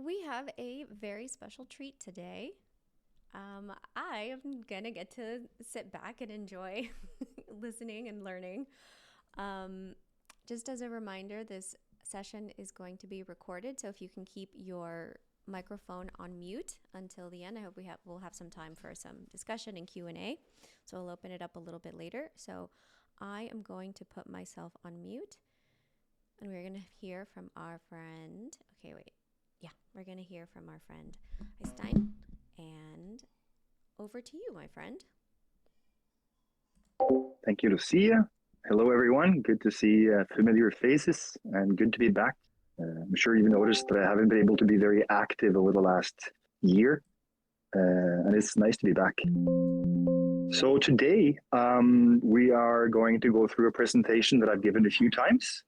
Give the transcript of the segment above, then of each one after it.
We have a very special treat today. I am gonna get to sit back and enjoy listening and learning. Um, just as a reminder, this session is going to be recorded, so if you can keep your microphone on mute until the end, I hope we'll have some time for some discussion and Q&A. So I'll open it up a little bit later. So I am going to put myself on mute, and we're gonna hear from our friend. Okay, wait. Yeah, we're going to hear from our friend Eystein. And over to you, my friend. Thank you, Lucia. Hello, everyone. Good to see familiar faces and good to be back. I'm sure you've noticed that I haven't been able to be very active over the last year, and it's nice to be back. So today, we are going to go through a presentation that I've given a few times.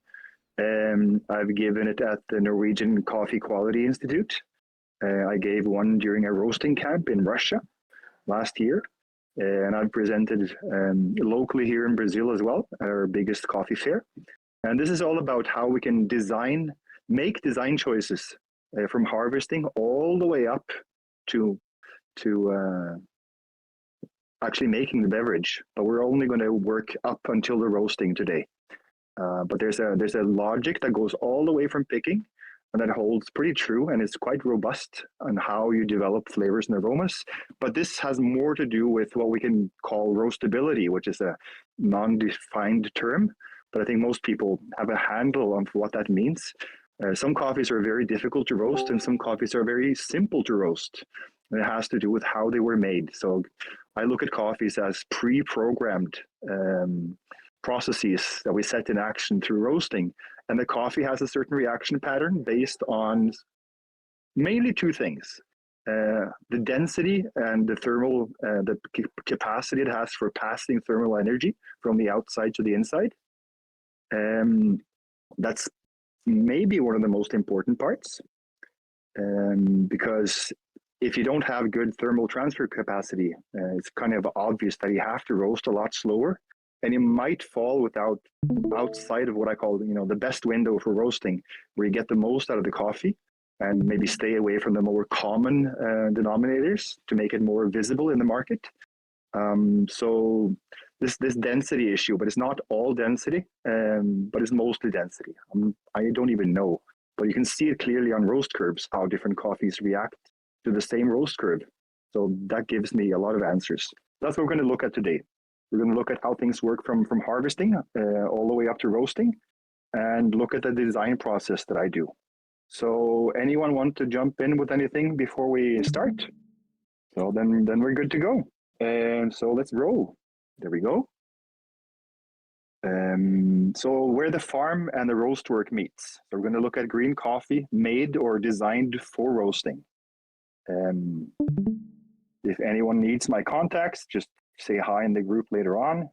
I've given it at the Norwegian Coffee Quality Institute. I gave one during a roasting camp in Russia last year. And I've presented locally here in Brazil as well, our biggest coffee fair. And this is all about how we can make design choices from harvesting all the way up to actually making the beverage. But we're only going to work up until the roasting today. But there's a logic that goes all the way from picking, and that holds pretty true, and it's quite robust on how you develop flavors and aromas. But this has more to do with what we can call roastability, which is a non-defined term, but I think most people have a handle on what that means. Some coffees are very difficult to roast, and some coffees are very simple to roast. And it has to do with how they were made. So I look at coffees as pre-programmed processes that we set in action through roasting. And the coffee has a certain reaction pattern based on mainly two things. The density and the thermal, the capacity it has for passing thermal energy from the outside to the inside. That's maybe one of the most important parts, because if you don't have good thermal transfer capacity, it's kind of obvious that you have to roast a lot slower, and you might fall outside of what I call, the best window for roasting, where you get the most out of the coffee, and maybe stay away from the more common denominators to make it more visible in the market. So this density issue, but it's not all density, but it's mostly density. I don't even know, but you can see it clearly on roast curves, how different coffees react to the same roast curve. So that gives me a lot of answers. That's what we're going to look at today. We're going to look at how things work from harvesting all the way up to roasting, and look at the design process that I do. So anyone want to jump in with anything before we start? So then we're good to go. And so let's roll. There we go. So where the farm and the roast work meets. So we're going to look at green coffee made or designed for roasting. If anyone needs my contacts, just say hi in the group later on.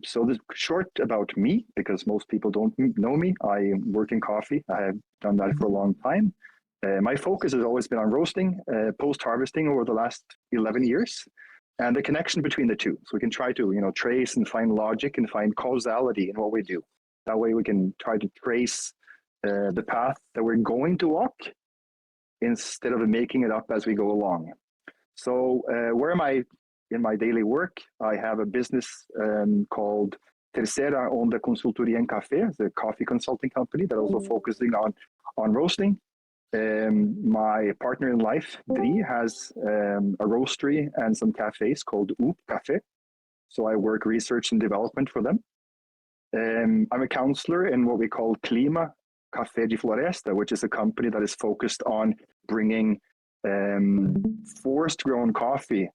So this short about me, because most people don't know me. I work in coffee. I have done that for a long time. My focus has always been on roasting, post-harvesting over the last 11 years, and the connection between the two. So we can try to, trace and find logic and find causality in what we do. That way we can try to trace the path that we're going to walk instead of making it up as we go along. So where am I in my daily work? I have a business called Tercera Onda Consultoria en Café. It's a coffee consulting company that also focusing on roasting. My partner in life, Dri, has a roastery and some cafes called Oop Café. So I work research and development for them. I'm a counselor in what we call Clima Café de Floresta, which is a company that is focused on bringing forest-grown coffee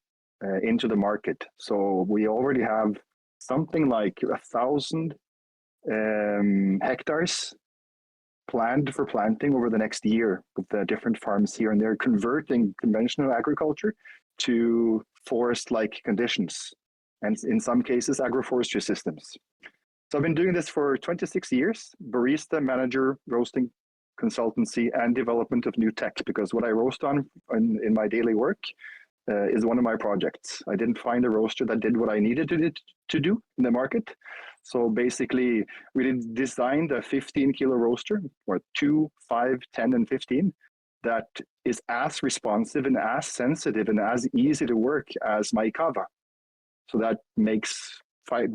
into the market. So we already have something like 1,000 hectares planned for planting over the next year with the different farms here, and they're converting conventional agriculture to forest-like conditions, and in some cases agroforestry systems. So I've been doing this for 26 years, barista, manager, roasting consultancy, and development of new tech, because what I roast on in my daily work is one of my projects. I didn't find a roaster that did what I needed to do in the market. So basically, we designed a 15 kilo roaster, or 2, 5, 10, and 15, that is as responsive and as sensitive and as easy to work as my Cava. So that makes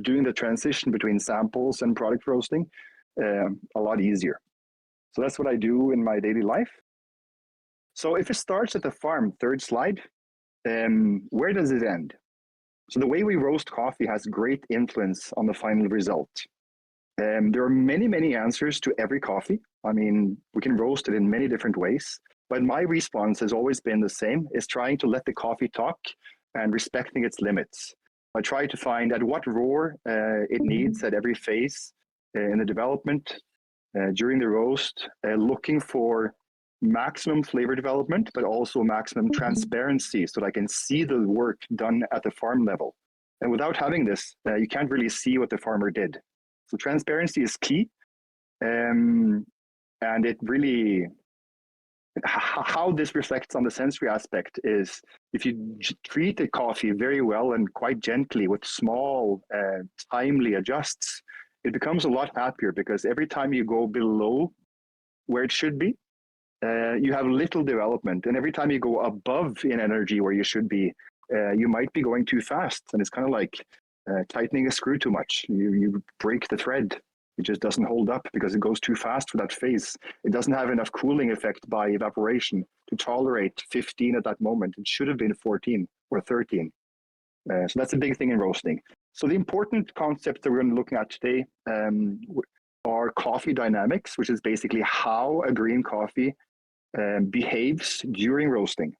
doing the transition between samples and product roasting a lot easier. So that's what I do in my daily life. So if it starts at the farm, third slide, where does it end? So the way we roast coffee has great influence on the final result. There are many, many answers to every coffee. I mean, we can roast it in many different ways, but my response has always been the same, is trying to let the coffee talk and respecting its limits. I try to find at what roar it needs at every phase in the development, during the roast, looking for maximum flavor development, but also maximum transparency so that I can see the work done at the farm level. And without having this, you can't really see what the farmer did. So transparency is key. And it really, how this reflects on the sensory aspect is if you treat the coffee very well and quite gently with small, timely adjusts, it becomes a lot happier because every time you go below where it should be, you have little development. And every time you go above in energy where you should be, you might be going too fast. And it's kind of like tightening a screw too much. You break the thread. It just doesn't hold up because it goes too fast for that phase. It doesn't have enough cooling effect by evaporation to tolerate 15 at that moment. It should have been 14 or 13. So that's a big thing in roasting. So the important concepts that we're going to be looking at today are coffee dynamics, which is basically how a green coffee behaves during roasting.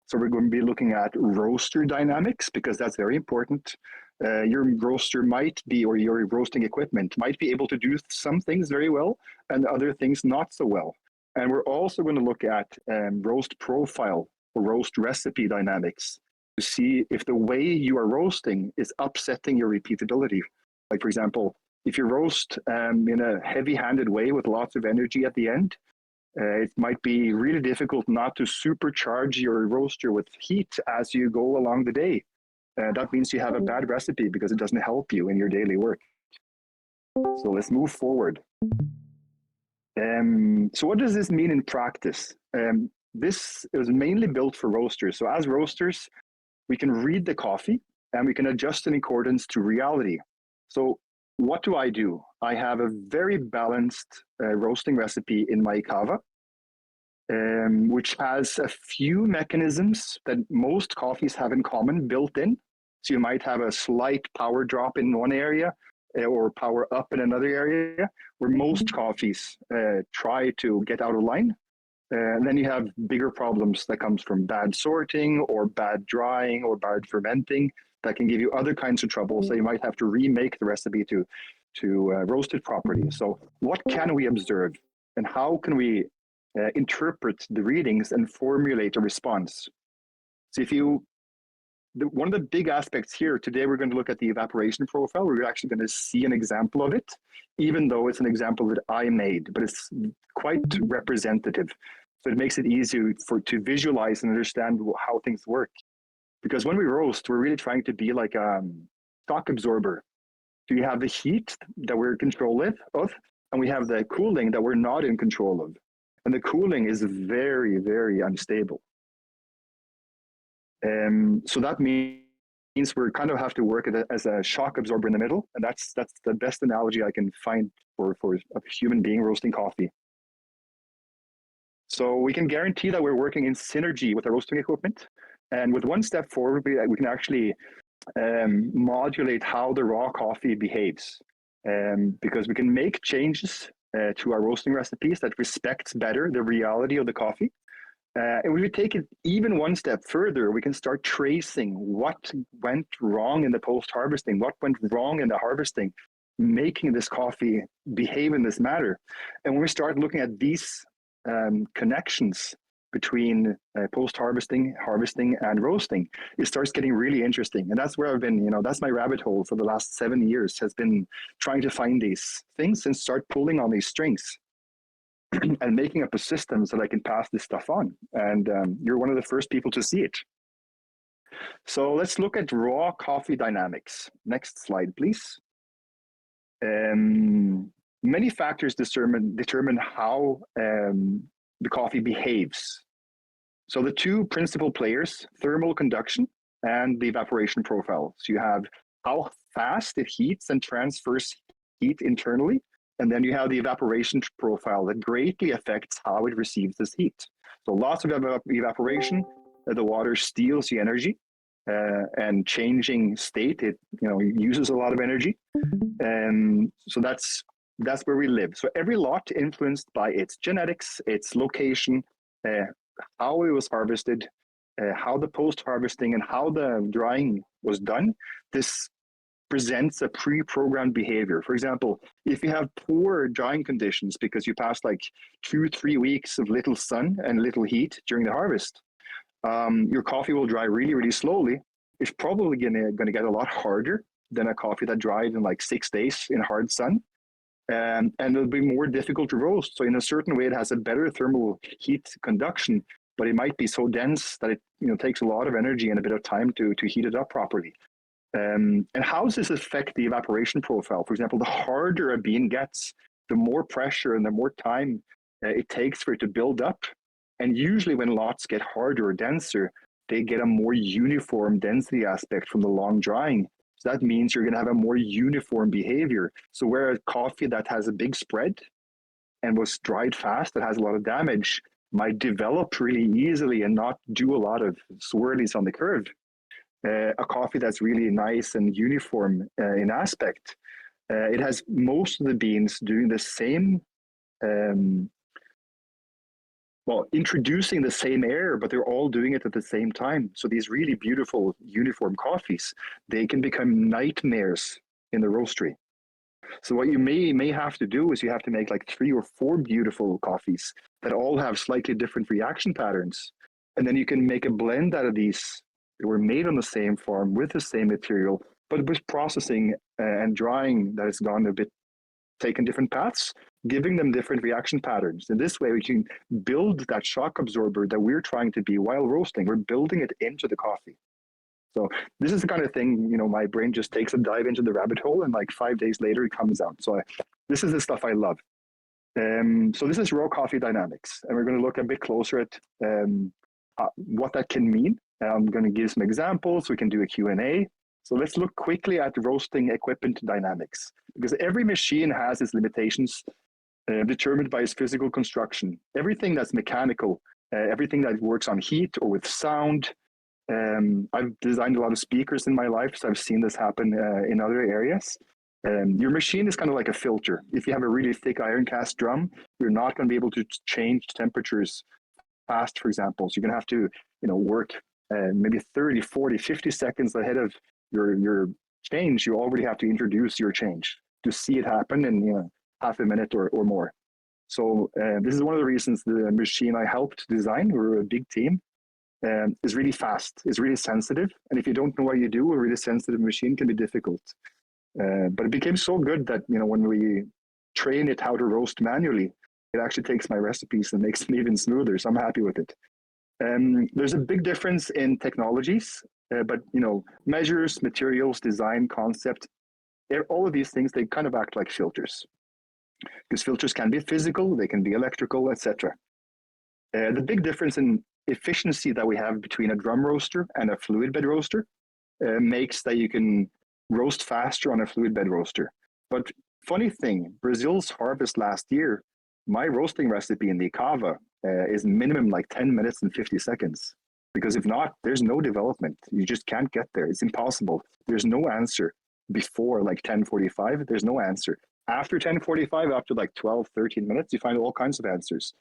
So we're going to be looking at roaster dynamics because that's very important. Your roaster might be, or your roasting equipment might be able to do some things very well and other things not so well. And we're also going to look at roast profile or roast recipe dynamics to see if the way you are roasting is upsetting your repeatability. Like, for example, if you roast in a heavy-handed way with lots of energy at the end, it might be really difficult not to supercharge your roaster with heat as you go along the day. That means you have a bad recipe because it doesn't help you in your daily work. So let's move forward. So what does this mean in practice? This is mainly built for roasters. So as roasters, we can read the coffee and we can adjust in accordance to reality. So what do? I have a very balanced roasting recipe in my Cava, which has a few mechanisms that most coffees have in common built in. So you might have a slight power drop in one area or power up in another area, where most coffees try to get out of line. And then you have bigger problems that comes from bad sorting or bad drying or bad fermenting that can give you other kinds of trouble. So you might have to remake the recipe to roast it properly. So what can we observe and how can we interpret the readings and formulate a response? So one of the big aspects here, today we're going to look at the evaporation profile. We're actually going to see an example of it, even though it's an example that I made, but it's quite representative. So it makes it easier to visualize and understand how things work. Because when we roast, we're really trying to be like a shock absorber. So you have the heat that we're in control of, and we have the cooling that we're not in control of. And the cooling is very, very unstable. So that means we kind of have to work as a shock absorber in the middle. And that's the best analogy I can find for a human being roasting coffee. So we can guarantee that we're working in synergy with our roasting equipment. And with one step forward, we can actually modulate how the raw coffee behaves, because we can make changes to our roasting recipes that respects better the reality of the coffee. And when we take it even one step further, we can start tracing what went wrong in the post-harvesting, what went wrong in the harvesting, making this coffee behave in this manner. And when we start looking at these connections between post-harvesting, harvesting, and roasting, it starts getting really interesting. And that's where I've been, that's my rabbit hole for the last 7 years, has been trying to find these things and start pulling on these strings and making up a system so that I can pass this stuff on. And you're one of the first people to see it. So let's look at raw coffee dynamics. Next slide, please. Many factors determine how the coffee behaves. So the two principal players, thermal conduction and the evaporation profile. So you have how fast it heats and transfers heat internally, and then you have the evaporation profile that greatly affects how it receives this heat. So lots of evaporation, the water steals the energy, and changing state, it uses a lot of energy. So that's where we live. So every lot influenced by its genetics, its location, how it was harvested, how the post-harvesting and how the drying was done. This presents a pre-programmed behavior. For example, if you have poor drying conditions because you passed like 2-3 weeks of little sun and little heat during the harvest, your coffee will dry really, really slowly. It's probably going to get a lot harder than a coffee that dried in like 6 days in hard sun. And it'll be more difficult to roast. So in a certain way, it has a better thermal heat conduction, but it might be so dense that it takes a lot of energy and a bit of time to heat it up properly. And how does this affect the evaporation profile? For example, the harder a bean gets, the more pressure and the more time it takes for it to build up. And usually when lots get harder or denser, they get a more uniform density aspect from the long drying. So that means you're going to have a more uniform behavior. So whereas coffee that has a big spread and was dried fast, that has a lot of damage, might develop really easily and not do a lot of swirlies on the curve. A coffee that's really nice and uniform in aspect, it has most of the beans doing the same, introducing the same air, but they're all doing it at the same time. So these really beautiful uniform coffees, they can become nightmares in the roastery. So what you may have to do is you have to make like 3 or 4 beautiful coffees that all have slightly different reaction patterns. And then you can make a blend out of these. They were made on the same farm with the same material, but with processing and drying that has gone a bit, taken different paths, giving them different reaction patterns. In this way, we can build that shock absorber that we're trying to be while roasting. We're building it into the coffee. So this is the kind of thing, my brain just takes a dive into the rabbit hole, and like 5 days later, it comes out. So this is the stuff I love. So this is raw coffee dynamics, and we're going to look a bit closer at what that can mean. I'm going to give some examples. We can do a Q&A. So let's look quickly at roasting equipment dynamics, because every machine has its limitations determined by its physical construction. Everything that's mechanical, everything that works on heat or with sound. I've designed a lot of speakers in my life, so I've seen this happen in other areas. Your machine is kind of like a filter. If you have a really thick iron cast drum, you're not going to be able to change temperatures fast, for example. So you're going to have to work maybe 30, 40, 50 seconds ahead of your change. You already have to introduce your change to see it happen in half a minute or more. So this is one of the reasons the machine I helped design, we're a big team, is really fast, is really sensitive. And if you don't know what you do, a really sensitive machine can be difficult. But it became so good that when we train it how to roast manually, it actually takes my recipes and makes them even smoother. So I'm happy with it. There's a big difference in technologies, but measures, materials, design, concept, all of these things, they kind of act like filters. Because filters can be physical, they can be electrical, etc. The big difference in efficiency that we have between a drum roaster and a fluid bed roaster makes that you can roast faster on a fluid bed roaster. But funny thing, Brazil's harvest last year, my roasting recipe in the cava is minimum like 10 minutes and 50 seconds. Because if not, there's no development. You just can't get there. It's impossible. There's no answer before like 10:45. There's no answer. After 10:45, after like 12, 13 minutes, you find all kinds of answers.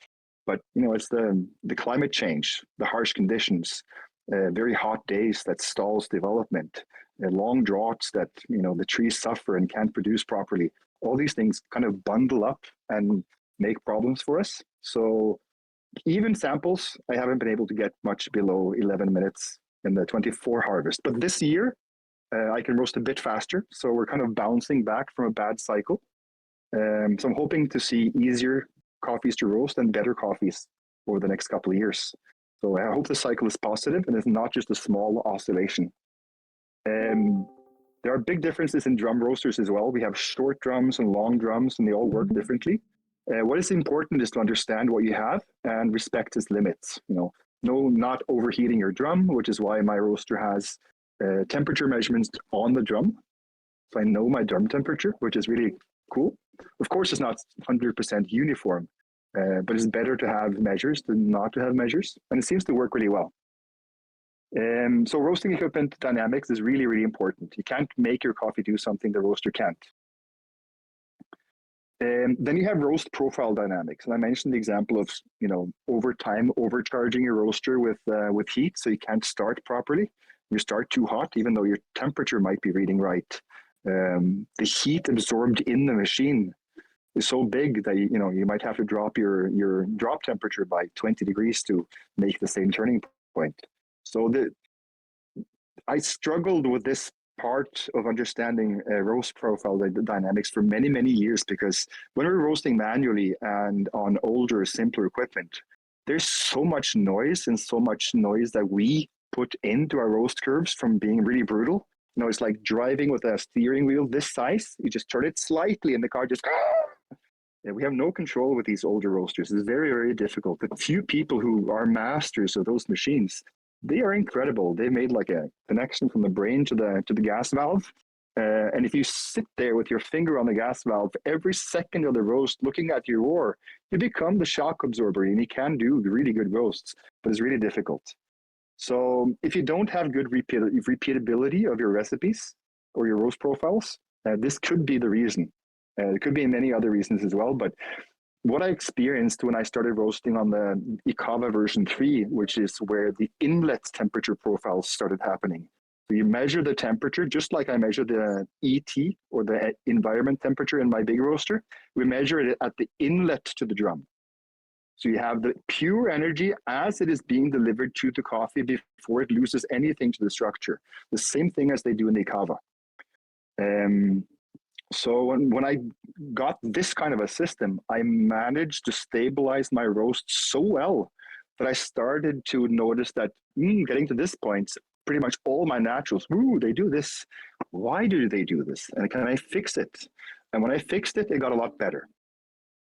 But it's the climate change, the harsh conditions, very hot days that stalls development, long droughts that the trees suffer and can't produce properly. All these things kind of bundle up and make problems for us. So even samples, I haven't been able to get much below 11 minutes in the 24 harvest. But this year, I can roast a bit faster. So we're kind of bouncing back from a bad cycle. So I'm hoping to see easier coffees to roast and better coffees over the next couple of years. So I hope the cycle is positive and it's not just a small oscillation. There are big differences in drum roasters as well. We have short drums and long drums, and they all work differently. What is important is to understand what you have and respect its limits. No, not overheating your drum, which is why my roaster has temperature measurements on the drum. So I know my drum temperature, which is really cool. Of course, it's not 100% uniform, but it's better to have measures than not to have measures. And it seems to work really well. So roasting equipment dynamics is really, really important. You can't make your coffee do something the roaster can't. Then you have roast profile dynamics, and I mentioned the example of over time overcharging your roaster with heat, so you can't start properly. You start too hot, even though your temperature might be reading right. The heat absorbed in the machine is so big that you might have to drop your drop temperature by 20 degrees to make the same turning point. So I struggled with this part of understanding roast profile dynamics for many, many years, because when we're roasting manually and on older, simpler equipment, there's so much noise that we put into our roast curves from being really brutal. It's like driving with a steering wheel this size. You just turn it slightly and the car just... Yeah, we have no control with these older roasters. It's very, very difficult. The few people who are masters of those machines, they are incredible. They made like a connection from the brain to the gas valve. And if you sit there with your finger on the gas valve every second of the roast looking at your roar, you become the shock absorber, and you can do really good roasts, but it's really difficult. So if you don't have good repeatability of your recipes or your roast profiles, this could be the reason. There could be many other reasons as well, but what I experienced when I started roasting on the Icava version 3, which is where the inlet temperature profiles started happening. So you measure the temperature, just like I measure the ET or the environment temperature in my big roaster. We measure it at the inlet to the drum. So you have the pure energy as it is being delivered to the coffee before it loses anything to the structure. The same thing as they do in the Icava. So when I got this kind of a system, I managed to stabilize my roast so well that I started to notice that getting to this point, pretty much all my naturals, they do this. Why do they do this? And can I fix it? And when I fixed it, it got a lot better.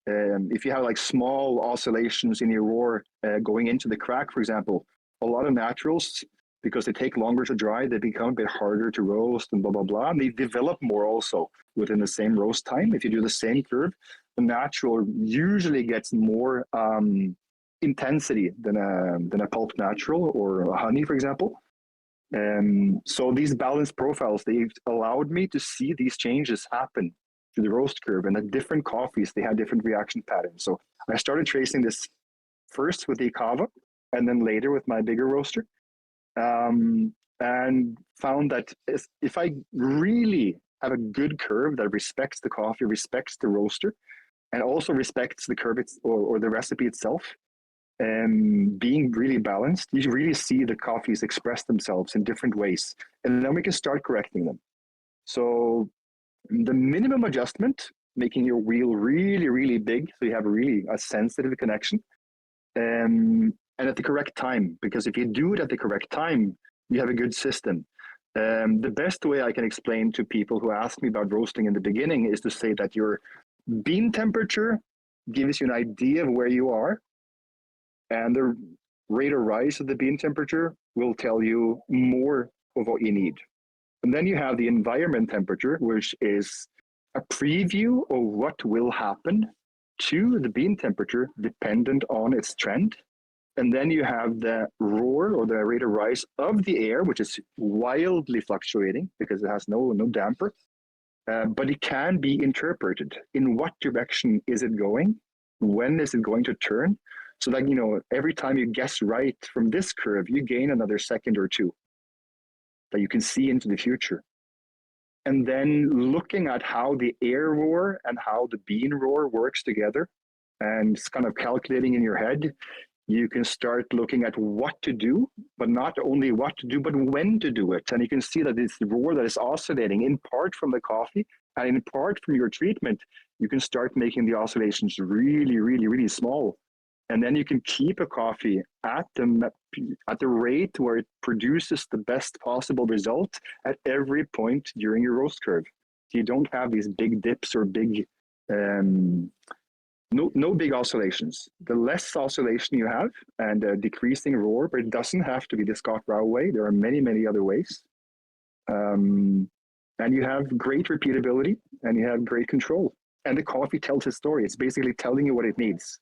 If you have like small oscillations in your roar going into the crack, for example, a lot of naturals, because they take longer to dry, they become a bit harder to roast and blah, blah, blah. And they develop more also within the same roast time. If you do the same curve, the natural usually gets more intensity than a pulp natural or a honey, for example. So these balanced profiles, they've allowed me to see these changes happen to the roast curve, and the different coffees, they had different reaction patterns. So I started tracing this first with the Icava and then later with my bigger roaster. And found that if I really have a good curve that respects the coffee, respects the roaster, and also respects the curve or the recipe itself, and being really balanced, you really see the coffees express themselves in different ways. And then we can start correcting them. So the minimum adjustment, making your wheel really, really big, so you have really a sensitive connection. And at the correct time, because if you do it at the correct time, you have a good system. The best way I can explain to people who ask me about roasting in the beginning is to say that your bean temperature gives you an idea of where you are, and the rate of rise of the bean temperature will tell you more of what you need. And then you have the environment temperature, which is a preview of what will happen to the bean temperature dependent on its trend. And then you have the roar or the rate of rise of the air, which is wildly fluctuating because it has no damper. But it can be interpreted. In what direction is it going? When is it going to turn? So that, every time you guess right from this curve, you gain another second or two that you can see into the future. And then looking at how the air roar and how the bean roar works together, and it's kind of calculating in your head, you can start looking at what to do, but not only what to do, but when to do it. And you can see that it's the roar that is oscillating in part from the coffee and in part from your treatment. You can start making the oscillations really, really, really small. And then you can keep a coffee at the rate where it produces the best possible result at every point during your roast curve. You don't have these big dips or big no big oscillations. The less oscillation you have and a decreasing roar, but it doesn't have to be the Scott Rao way. There are many, many other ways. And you have great repeatability and you have great control. And the coffee tells its story. It's basically telling you what it needs.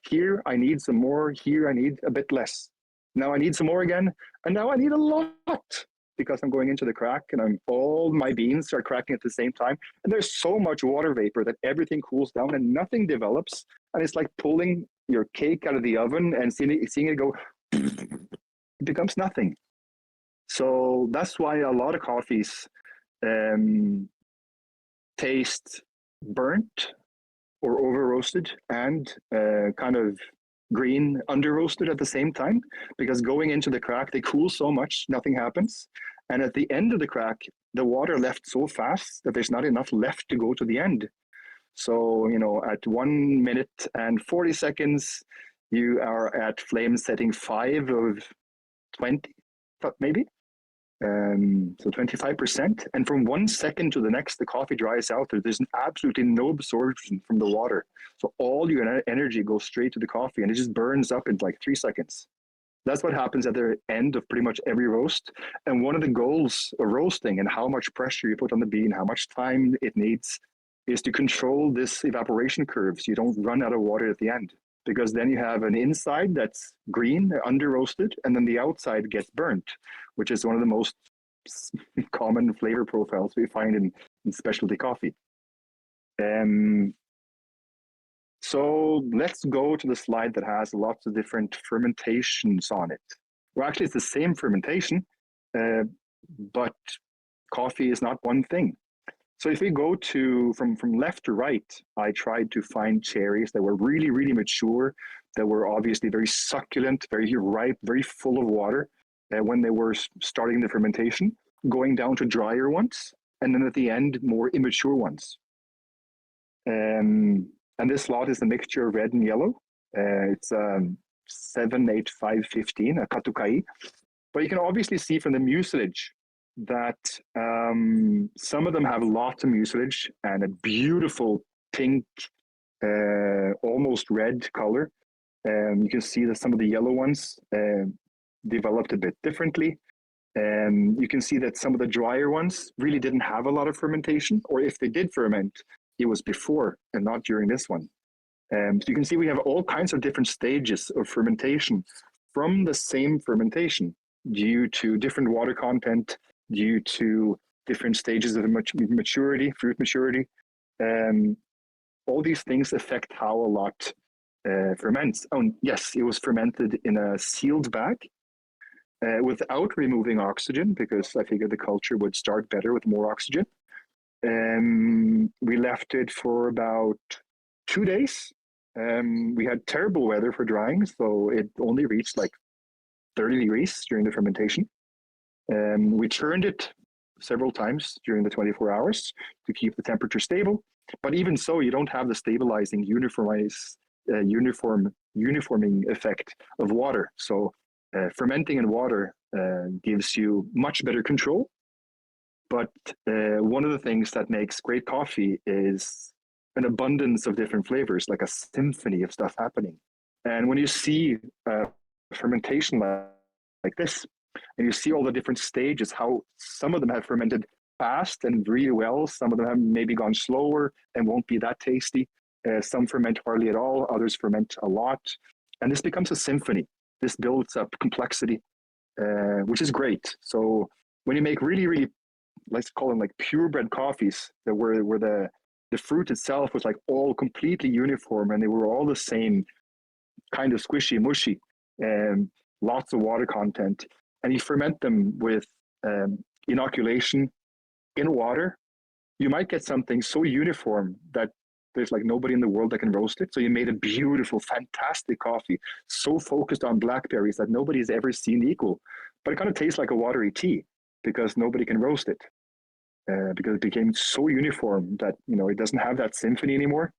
Here, I need some more. Here, I need a bit less. Now I need some more again. And now I need a lot because I'm going into the crack and all my beans are cracking at the same time. And there's so much water vapor that everything cools down and nothing develops. And it's like pulling your cake out of the oven and seeing it go, it becomes nothing. So that's why a lot of coffees taste burnt or over roasted and kind of green under roasted at the same time, because going into the crack, they cool so much, nothing happens. And at the end of the crack, the water left so fast that there's not enough left to go to the end. So, at 1 minute and 40 seconds, you are at flame setting 5 of 20, maybe. So 25%. And from 1 second to the next, the coffee dries out. There's absolutely no absorption from the water. So all your energy goes straight to the coffee and it just burns up in like 3 seconds. That's what happens at the end of pretty much every roast. And one of the goals of roasting and how much pressure you put on the bean, how much time it needs, is to control this evaporation curve so you don't run out of water at the end. Because then you have an inside that's green, under roasted, and then the outside gets burnt, which is one of the most common flavor profiles we find in specialty coffee. So let's go to the slide that has lots of different fermentations on it. Well, actually, it's the same fermentation, but coffee is not one thing. So if we go from left to right, I tried to find cherries that were really, really mature, that were obviously very succulent, very ripe, very full of water when they were starting the fermentation, going down to drier ones, and then at the end, more immature ones. And this lot is a mixture of red and yellow. It's 78515, a Katukai. But you can obviously see from the mucilage that some of them have lots of mucilage and a beautiful pink, almost red color. You can see that some of the yellow ones developed a bit differently. You can see that some of the drier ones really didn't have a lot of fermentation, or if they did ferment, it was before and not during this one. So you can see we have all kinds of different stages of fermentation from the same fermentation due to different water content, due to different stages of maturity, fruit maturity. All these things affect how a lot ferments. Oh, yes, it was fermented in a sealed bag without removing oxygen, because I figured the culture would start better with more oxygen. We left it for about 2 days. We had terrible weather for drying, so it only reached like 30 degrees during the fermentation. We turned it several times during the 24 hours to keep the temperature stable. But even so, you don't have the stabilizing uniforming effect of water. So fermenting in water gives you much better control. But one of the things that makes great coffee is an abundance of different flavors, like a symphony of stuff happening. And when you see fermentation like this, and you see all the different stages, how some of them have fermented fast and really well, some of them have maybe gone slower and won't be that tasty. Some ferment hardly at all, others ferment a lot. And this becomes a symphony. This builds up complexity, which is great. So when you make really, really, let's call them like purebred coffees, that where the fruit itself was like all completely uniform and they were all the same, kind of squishy, mushy, lots of water content, and you ferment them with inoculation in water, you might get something so uniform that there's like nobody in the world that can roast it. So you made a beautiful, fantastic coffee, so focused on blackberries that nobody's ever seen equal. But it kind of tastes like a watery tea because nobody can roast it. Because it became so uniform that, it doesn't have that symphony anymore.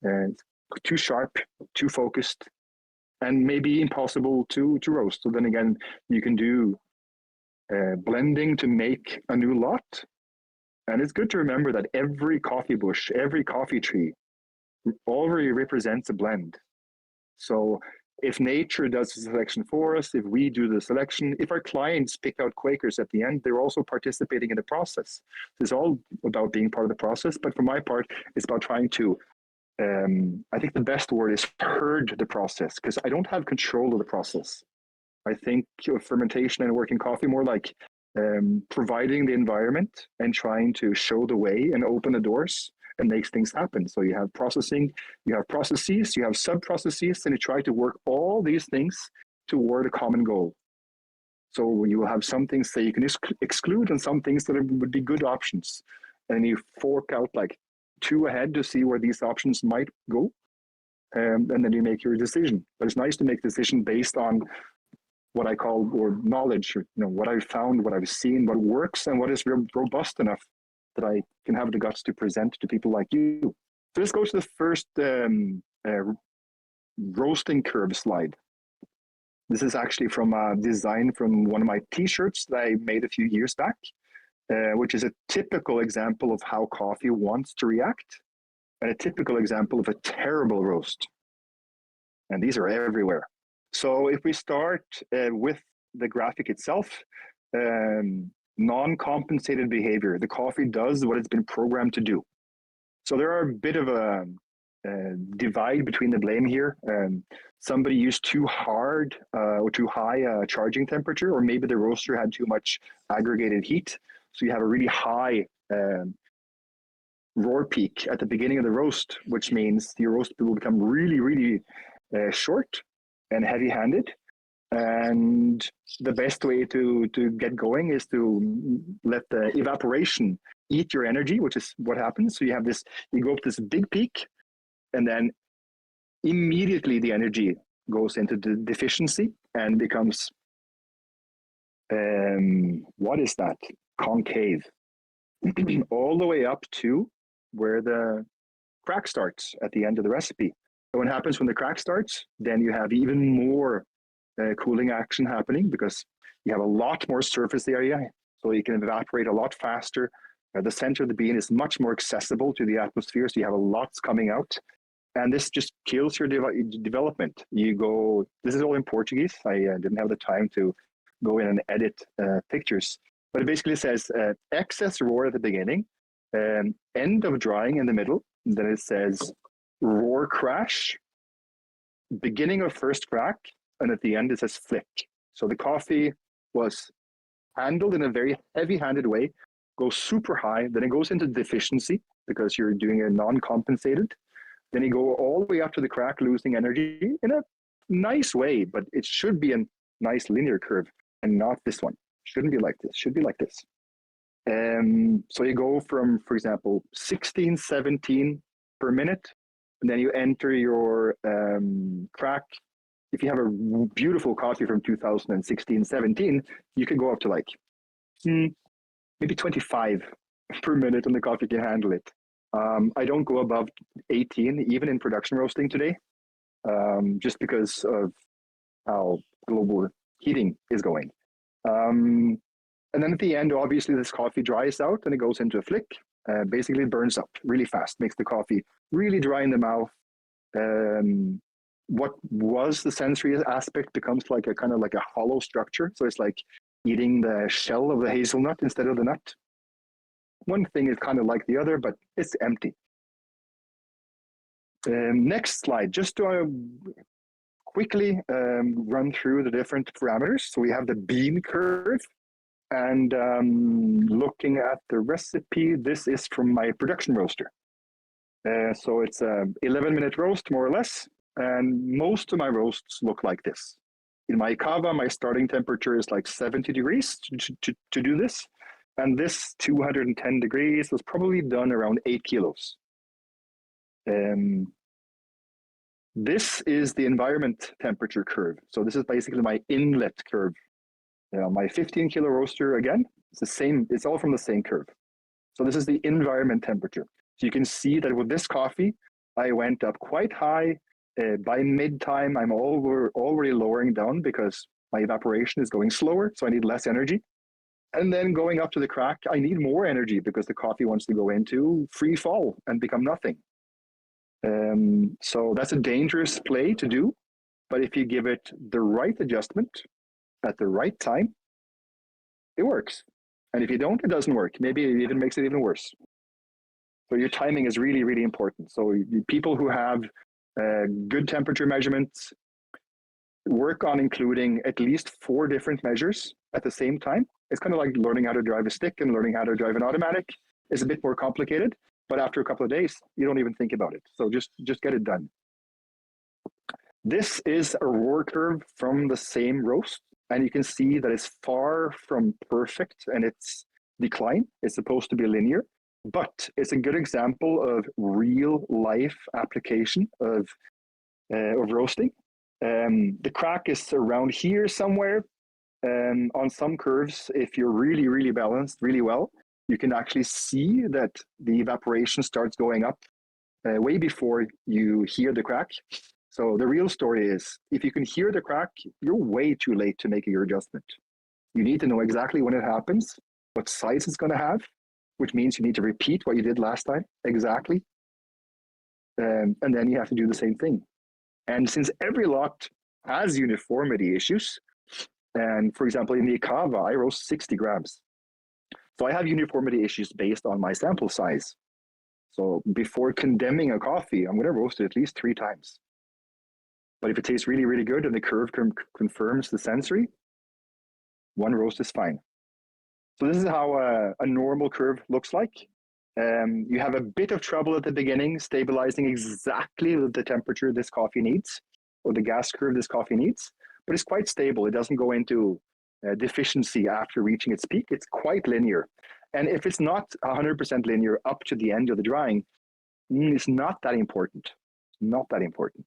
And too sharp, too focused. and maybe impossible to roast. So then again, you can do blending to make a new lot. And it's good to remember that every coffee bush, every coffee tree already represents a blend. So if nature does the selection for us, if we do the selection, if our clients pick out Quakers at the end, they're also participating in the process. It's all about being part of the process. But for my part, it's about trying to, I think the best word is herd the process, because I don't have control of the process. I think of fermentation and working coffee more like providing the environment and trying to show the way and open the doors and makes things happen. So you have processing, you have processes, you have sub-processes, and you try to work all these things toward a common goal. So you will have some things that you can exclude and some things that would be good options. And you fork out like 2 ahead to see where these options might go. And then you make your decision. But it's nice to make a decision based on what I call or knowledge, or, what I've found, what I've seen, what works, and what is robust enough that I can have the guts to present to people like you. So let's go to the first roasting curve slide. This is actually from a design from one of my t-shirts that I made a few years back, which is a typical example of how coffee wants to react, and a typical example of a terrible roast. And these are everywhere. So if we start with the graphic itself, non-compensated behavior, the coffee does what it's been programmed to do. So there are a bit of a divide between the blame here. Somebody used too hard or too high a charging temperature, or maybe the roaster had too much aggregated heat. So you have a really high roar peak at the beginning of the roast, which means your roast will become really, really short and heavy-handed. And the best way to get going is to let the evaporation eat your energy, which is what happens. So you have this, you go up this big peak, and then immediately the energy goes into the deficiency and becomes, what is that? Concave. All the way up to where the crack starts at the end of the recipe. So what happens when the crack starts, then you have even more cooling action happening, because you have a lot more surface area, so you can evaporate a lot faster. The center of the bean is much more accessible to the atmosphere, so you have a lot coming out. And this just kills your development. You go, this is all in Portuguese. I didn't have the time to go in and edit pictures. But it basically says excess roar at the beginning, end of drying in the middle. Then it says roar crash, beginning of first crack, and at the end it says flick. So the coffee was handled in a very heavy-handed way, goes super high, then it goes into deficiency because you're doing a non-compensated. Then you go all the way up to the crack, losing energy in a nice way, but it should be a nice linear curve and not this one. Shouldn't be like this, should be like this. So you go from, for example, 16, 17 per minute, and then you enter your crack. If you have a beautiful coffee from 2016, 17, you can go up to like maybe 25 per minute, and the coffee can handle it. I don't go above 18, even in production roasting today, just because of how global heating is going. And then at the end, obviously, this coffee dries out and it goes into a flick. Basically, it burns up really fast, makes the coffee really dry in the mouth. What was the sensory aspect becomes like a kind of like a hollow structure. So it's like eating the shell of the hazelnut instead of the nut. One thing is kind of like the other, but it's empty. Next slide, just to quickly run through the different parameters. So we have the bean curve, and looking at the recipe, this is from my production roaster. So it's an 11-minute roast, more or less, and most of my roasts look like this. In my cava, my starting temperature is like 70 degrees to do this. And this 210 degrees was probably done around 8 kilos. This is the environment temperature curve. So this is basically my inlet curve. My 15 kilo roaster, again, it's the same, it's all from the same curve. So this is the environment temperature. So you can see that with this coffee, I went up quite high By mid-time, I'm already lowering down because my evaporation is going slower, so I need less energy. And then going up to the crack, I need more energy because the coffee wants to go into free fall and become nothing. So that's a dangerous play to do. But if you give it the right adjustment at the right time, it works. And if you don't, it doesn't work. Maybe it even makes it even worse. So your timing is really, really important. So people who have good temperature measurements work on including at least 4 different measures at the same time. It's kind of like learning how to drive a stick and learning how to drive an automatic. It's a bit more complicated, but after a couple of days, you don't even think about it. So just get it done. This is a roar curve from the same roast, and you can see that it's far from perfect in its decline. It's supposed to be linear, but it's a good example of real life application of roasting. The crack is around here somewhere. On some curves, if you're really, really balanced really well, you can actually see that the evaporation starts going up way before you hear the crack. So the real story is, if you can hear the crack, you're way too late to make your adjustment. You need to know exactly when it happens, what size it's going to have, which means you need to repeat what you did last time exactly. And then you have to do the same thing. And since every lot has uniformity issues, and for example, in the Cava, I roast 60 grams. So I have uniformity issues based on my sample size. So before condemning a coffee, I'm going to roast it at least 3 times. But if it tastes really, really good and the curve confirms the sensory, 1 roast is fine. So this is how a normal curve looks like. You have a bit of trouble at the beginning, stabilizing exactly the temperature this coffee needs, or the gas curve this coffee needs, but it's quite stable. It doesn't go into deficiency after reaching its peak. It's quite linear. And if it's not 100% linear up to the end of the drying, it's not that important. Not that important.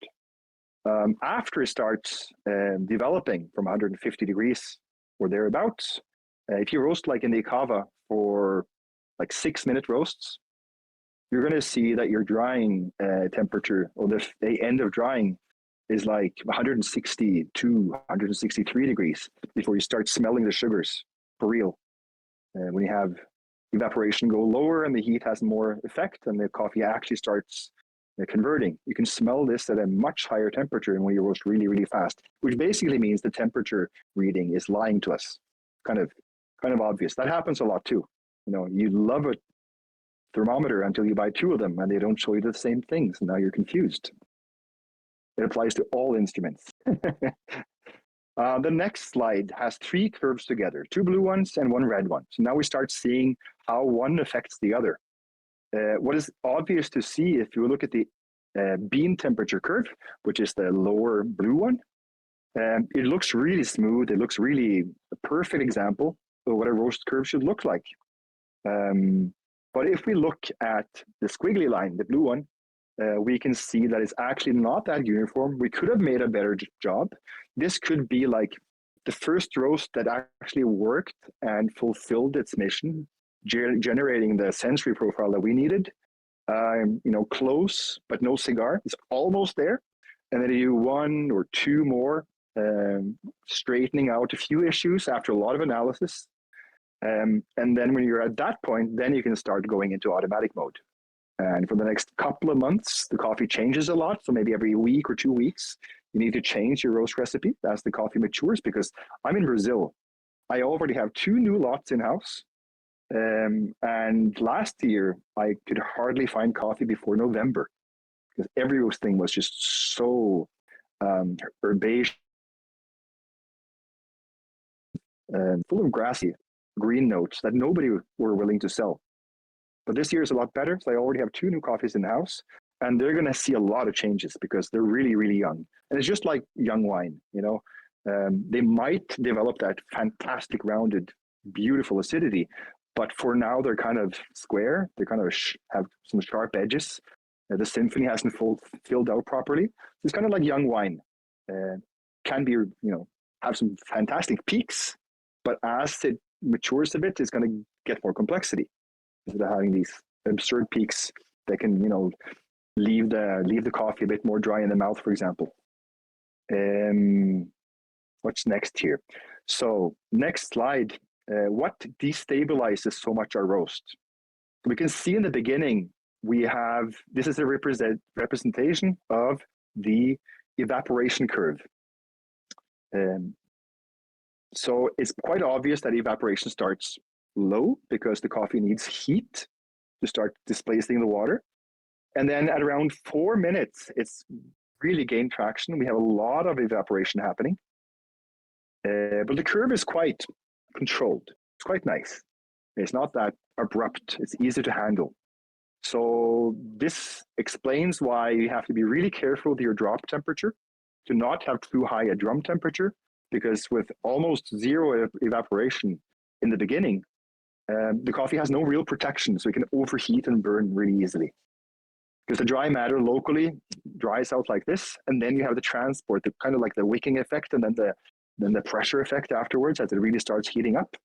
After it starts developing from 150 degrees or thereabouts, if you roast like in the Cava for like 6-minute roasts, you're going to see that your drying temperature, or the end of drying, is like 162, 163 degrees before you start smelling the sugars for real. When you have evaporation go lower and the heat has more effect and the coffee actually starts converting, you can smell this at a much higher temperature than when you roast really, really fast, which basically means the temperature reading is lying to us. Kind of obvious. That happens a lot too. You love a thermometer until you buy 2 of them and they don't show you the same things. And now you're confused. It applies to all instruments. The next slide has 3 curves together, 2 blue ones and 1 red one. So now we start seeing how one affects the other. What is obvious to see if you look at the bean temperature curve, which is the lower blue one, it looks really smooth. It looks really a perfect example of what a roast curve should look like. But if we look at the squiggly line, the blue one, we can see that it's actually not that uniform. We could have made a better job. This could be like the first roast that actually worked and fulfilled its mission, generating the sensory profile that we needed. Close, but no cigar. It's almost there. And then you do 1 or 2 more, straightening out a few issues after a lot of analysis. And then when you're at that point, then you can start going into automatic mode. And for the next couple of months, the coffee changes a lot. So maybe every week or 2 weeks, you need to change your roast recipe as the coffee matures, because I'm in Brazil. I already have 2 new lots in-house. And last year, I could hardly find coffee before November because every roasting was just so herbaceous and full of grassy green notes that nobody were willing to sell. But this year is a lot better. So I already have 2 new coffees in the house, and they're going to see a lot of changes because they're really, really young. And it's just like young wine, they might develop that fantastic rounded, beautiful acidity, but for now they're kind of square. They kind of have some sharp edges. The symphony hasn't filled out properly. It's kind of like young wine. Can be, have some fantastic peaks, but as it matures a bit, it's going to get more complexity. Instead of having these absurd peaks that can, leave the coffee a bit more dry in the mouth, for example. What's next here? So next slide. What destabilizes so much our roast? We can see in the beginning this is a representation of the evaporation curve. So it's quite obvious that evaporation starts low because the coffee needs heat to start displacing the water. And then at around 4 minutes, it's really gained traction. We have a lot of evaporation happening. But the curve is quite controlled. It's quite nice. It's not that abrupt. It's easy to handle. So this explains why you have to be really careful with your drop temperature, to not have too high a drum temperature, because with almost zero evaporation in the beginning, the coffee has no real protection, so it can overheat and burn really easily. Because the dry matter locally dries out like this, and then you have the transport, the kind of like the wicking effect, and then the pressure effect afterwards as it really starts heating up.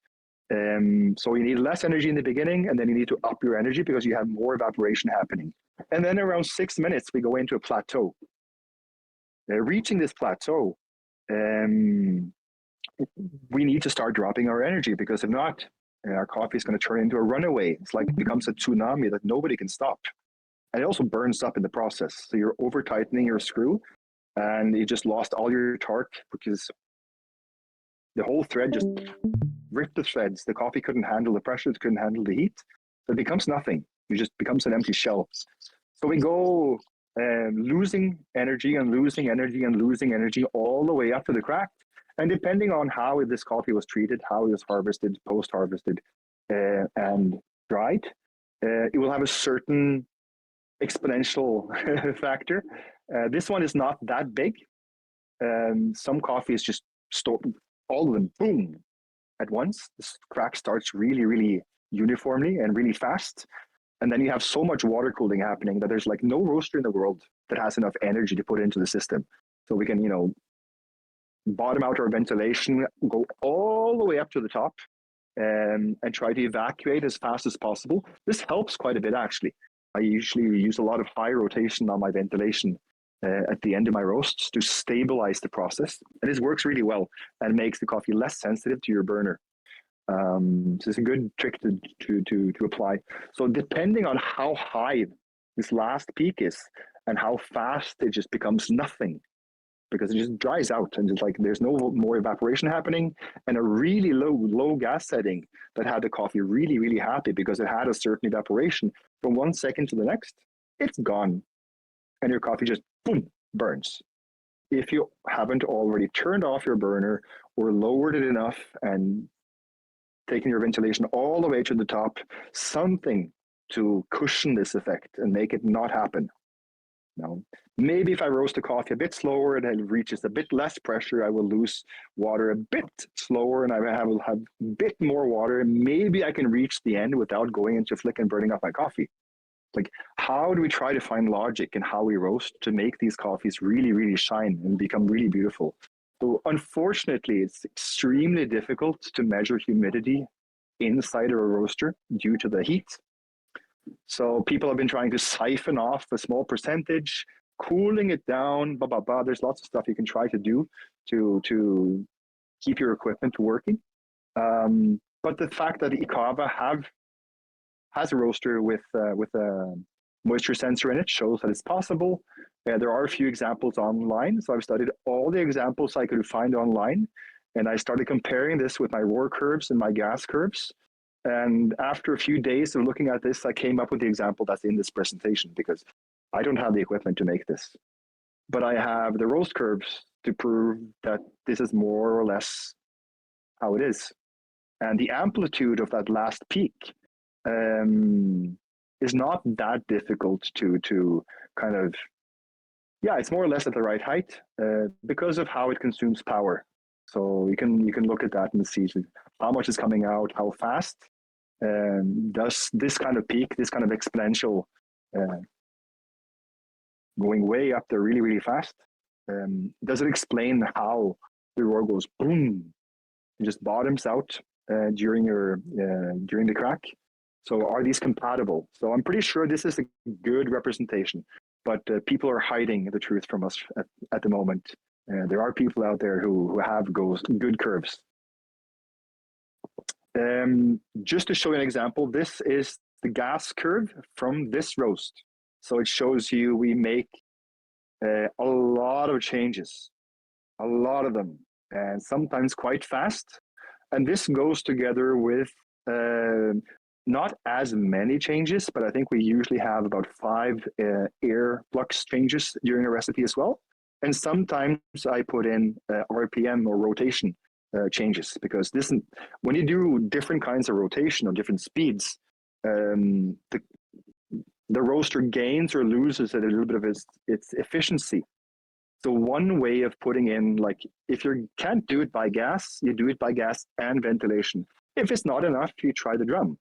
So you need less energy in the beginning, and then you need to up your energy because you have more evaporation happening. And then around 6 minutes, we go into a plateau. Reaching this plateau, we need to start dropping our energy, because if not, our coffee is going to turn into a runaway. It's like it becomes a tsunami that nobody can stop. And it also burns up in the process. So you're over tightening your screw, and you just lost all your torque because the whole thread just ripped the threads. The coffee couldn't handle the pressure, it couldn't handle the heat. So it becomes nothing. It just becomes an empty shell. So we go losing energy and losing energy and losing energy all the way up to the crack. And depending on how this coffee was treated, how it was harvested, post-harvested, and dried, it will have a certain exponential factor. This one is not that big. Some coffee is just all of them, boom, at once. This crack starts really, really uniformly and really fast. And then you have so much water cooling happening that there's like no roaster in the world that has enough energy to put into the system. So we can, bottom out our ventilation, go all the way up to the top, and try to evacuate as fast as possible. This helps quite a bit, actually. I usually use a lot of high rotation on my ventilation at the end of my roasts to stabilize the process. And this works really well and makes the coffee less sensitive to your burner. So it's a good trick to apply. So depending on how high this last peak is and how fast it just becomes nothing, because it just dries out and it's like there's no more evaporation happening, and a really low gas setting that had the coffee really, really happy because it had a certain evaporation from 1 second to the next, it's gone. And your coffee just, boom, burns. If you haven't already turned off your burner or lowered it enough and taken your ventilation all the way to the top, something to cushion this effect and make it not happen. Now, maybe if I roast the coffee a bit slower and it reaches a bit less pressure, I will lose water a bit slower and I will have a bit more water. Maybe I can reach the end without going into flick and burning up my coffee. Like, how do we try to find logic in how we roast to make these coffees really, really shine and become really beautiful? So unfortunately, it's extremely difficult to measure humidity inside of a roaster due to the heat. So people have been trying to siphon off a small percentage, cooling it down, blah, blah, blah. There's lots of stuff you can try to do to keep your equipment working. But the fact that Icava has a roaster with a moisture sensor in it shows that it's possible. There are a few examples online. So I've studied all the examples I could find online. And I started comparing this with my roar curves and my gas curves. And after a few days of looking at this, I came up with the example that's in this presentation, because I don't have the equipment to make this. But I have the roast curves to prove that this is more or less how it is. And the amplitude of that last peak is not that difficult to kind of, it's more or less at the right height because of how it consumes power. So you can look at that and see how much is coming out, how fast. Does this kind of peak, this kind of exponential going way up there really, really fast, does it explain how the roar goes boom, and just bottoms out during the crack? So are these compatible? So I'm pretty sure this is a good representation. but people are hiding the truth from us at the moment. There are people out there who have good curves. Just to show you an example, this is the gas curve from this roast. So it shows you we make a lot of changes, a lot of them, and sometimes quite fast. And this goes together with not as many changes, but I think we usually have about 5 air flux changes during a recipe as well. And sometimes I put in RPM or rotation changes, because when you do different kinds of rotation or different speeds, the roaster gains or loses a little bit of its efficiency. So one way of putting in, like, if you can't do it by gas, you do it by gas and ventilation. If it's not enough, you try the drum.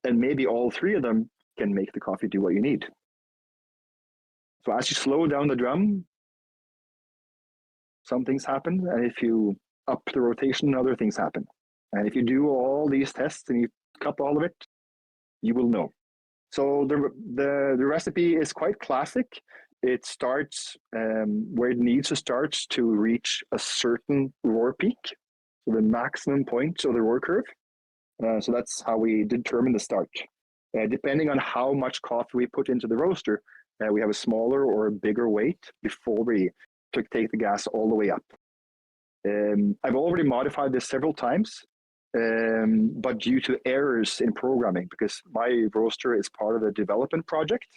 And maybe all 3 of them can make the coffee do what you need. So as you slow down the drum, some things happen. And if you up the rotation, other things happen. And if you do all these tests and you cup all of it, you will know. So the recipe is quite classic. It starts where it needs to start to reach a certain roar peak, so the maximum point of the roar curve. So that's how we determine the start. Depending on how much coffee we put into the roaster, we have a smaller or a bigger weight before we take the gas all the way up. I've already modified this several times, but due to errors in programming, because my roaster is part of the development project,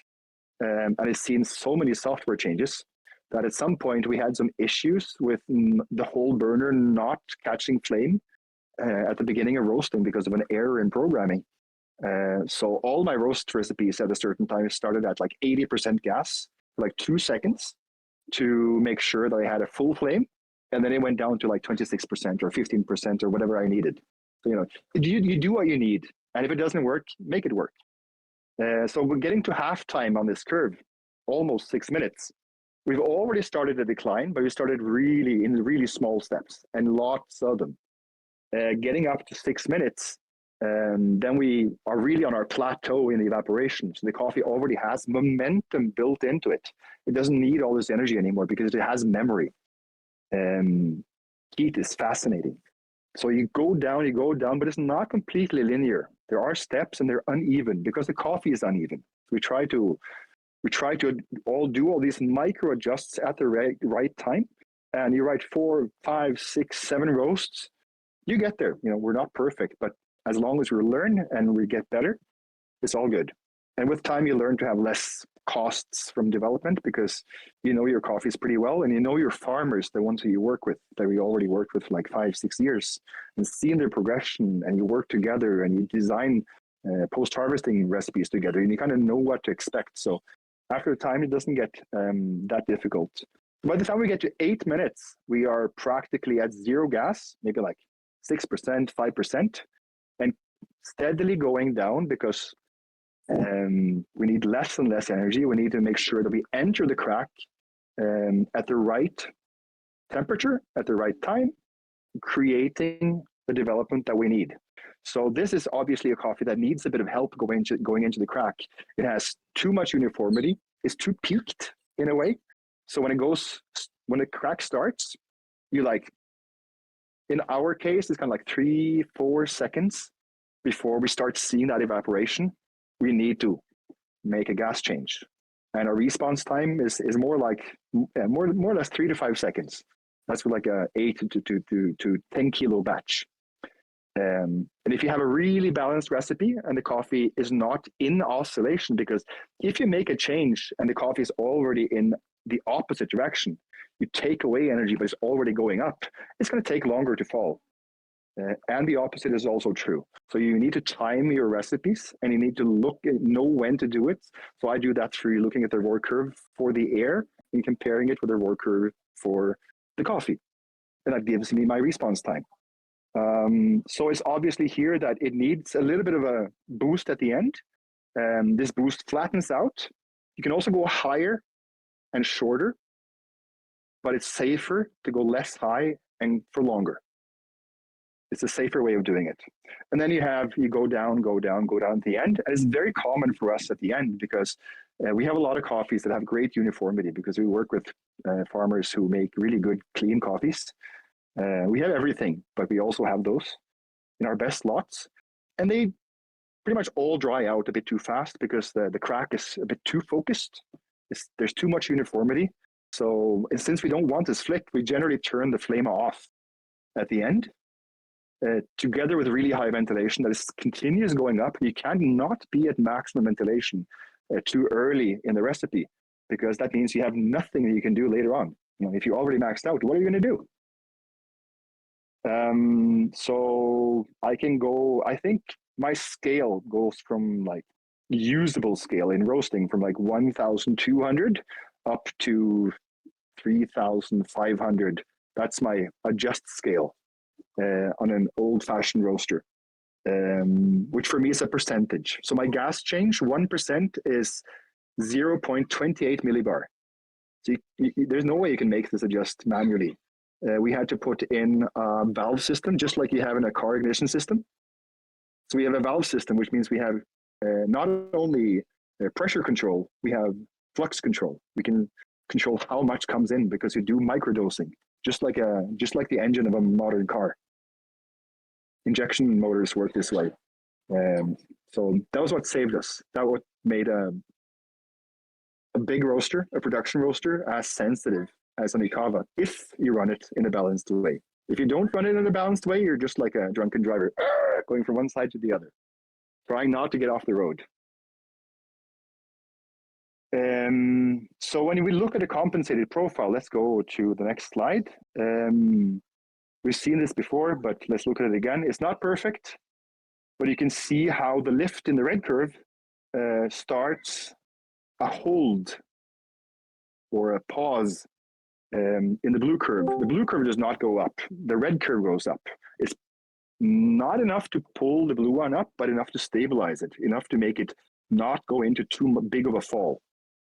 and it's seen so many software changes that at some point we had some issues with the whole burner not catching flame at the beginning of roasting because of an error in programming. So all my roast recipes at a certain time started at like 80% gas, like 2 seconds, to make sure that I had a full flame. And then it went down to like 26% or 15% or whatever I needed. So, you do what you need. And if it doesn't work, make it work. So we're getting to halftime on this curve, almost 6 minutes. We've already started a decline, but we started in really small steps and lots of them. Getting up to 6 minutes, then we are really on our plateau in the evaporation. So the coffee already has momentum built into it. It doesn't need all this energy anymore because it has memory. Heat is fascinating. So you go down, but it's not completely linear. There are steps and they're uneven because the coffee is uneven. We try to do all these micro adjusts at the right time. And you write 4, 5, 6, 7 roasts, you get there. We're not perfect, but as long as we learn and we get better, it's all good. And with time, you learn to have less costs from development because you know your coffees pretty well, and you know your farmers, the ones who you work with, that we already worked with for like 5, 6 years, and seeing their progression, and you work together and you design post-harvesting recipes together, and you kind of know what to expect. So after a time, it doesn't get that difficult. By the time we get to 8 minutes, we are practically at 0 gas, maybe like 6%, 5%, and steadily going down because we need less and less energy. We need to make sure that we enter the crack at the right temperature, at the right time, creating the development that we need. So this is obviously a coffee that needs a bit of help going into the crack. It has too much uniformity. It's too peaked in a way. So when the crack starts, in our case, it's kind of like 3, 4 seconds before we start seeing that evaporation. We need to make a gas change. And our response time is more or less 3 to 5 seconds. That's for like a 8 to 10 kilo batch. And if you have a really balanced recipe and the coffee is not in oscillation, because if you make a change and the coffee is already in the opposite direction, you take away energy, but it's already going up, it's going to take longer to fall. And the opposite is also true. So you need to time your recipes and you need to know when to do it. So I do that through looking at the roar curve for the air and comparing it with the roar curve for the coffee. And that gives me my response time. So it's obviously here that it needs a little bit of a boost at the end. This boost flattens out. You can also go higher and shorter, but it's safer to go less high and for longer. It's a safer way of doing it. And then you go down at the end. And it's very common for us at the end because we have a lot of coffees that have great uniformity because we work with farmers who make really good, clean coffees. We have everything, but we also have those in our best lots. And they pretty much all dry out a bit too fast because the crack is a bit too focused. There's too much uniformity. So since we don't want this flick, we generally turn the flame off at the end, together with really high ventilation that is continuous going up. You cannot be at maximum ventilation too early in the recipe, because that means you have nothing that you can do later on. If you already maxed out, what are you going to do? So I think my scale goes from like usable scale in roasting from like 1,200 up to 3,500. That's my adjust scale on an old-fashioned roaster, which for me is a percentage. So my gas change, 1% is 0.28 millibar. So there's no way you can make this adjust manually. We had to put in a valve system, just like you have in a car ignition system. So we have a valve system, which means we have not only pressure control, we have flux control. We can control how much comes in because we do microdosing, just like the engine of a modern car. Injection motors work this way. So that was what saved us. That what made a big roaster, a production roaster, as sensitive as an Icava if you run it in a balanced way. If you don't run it in a balanced way, you're just like a drunken driver, going from one side to the other, trying not to get off the road. So when we look at a compensated profile, let's go to the next slide. We've seen this before, but let's look at it again. It's not perfect, but you can see how the lift in the red curve starts a hold or a pause in the blue curve. The blue curve does not go up. The red curve goes up. It's not enough to pull the blue one up, but enough to stabilize it, enough to make it not go into too big of a fall.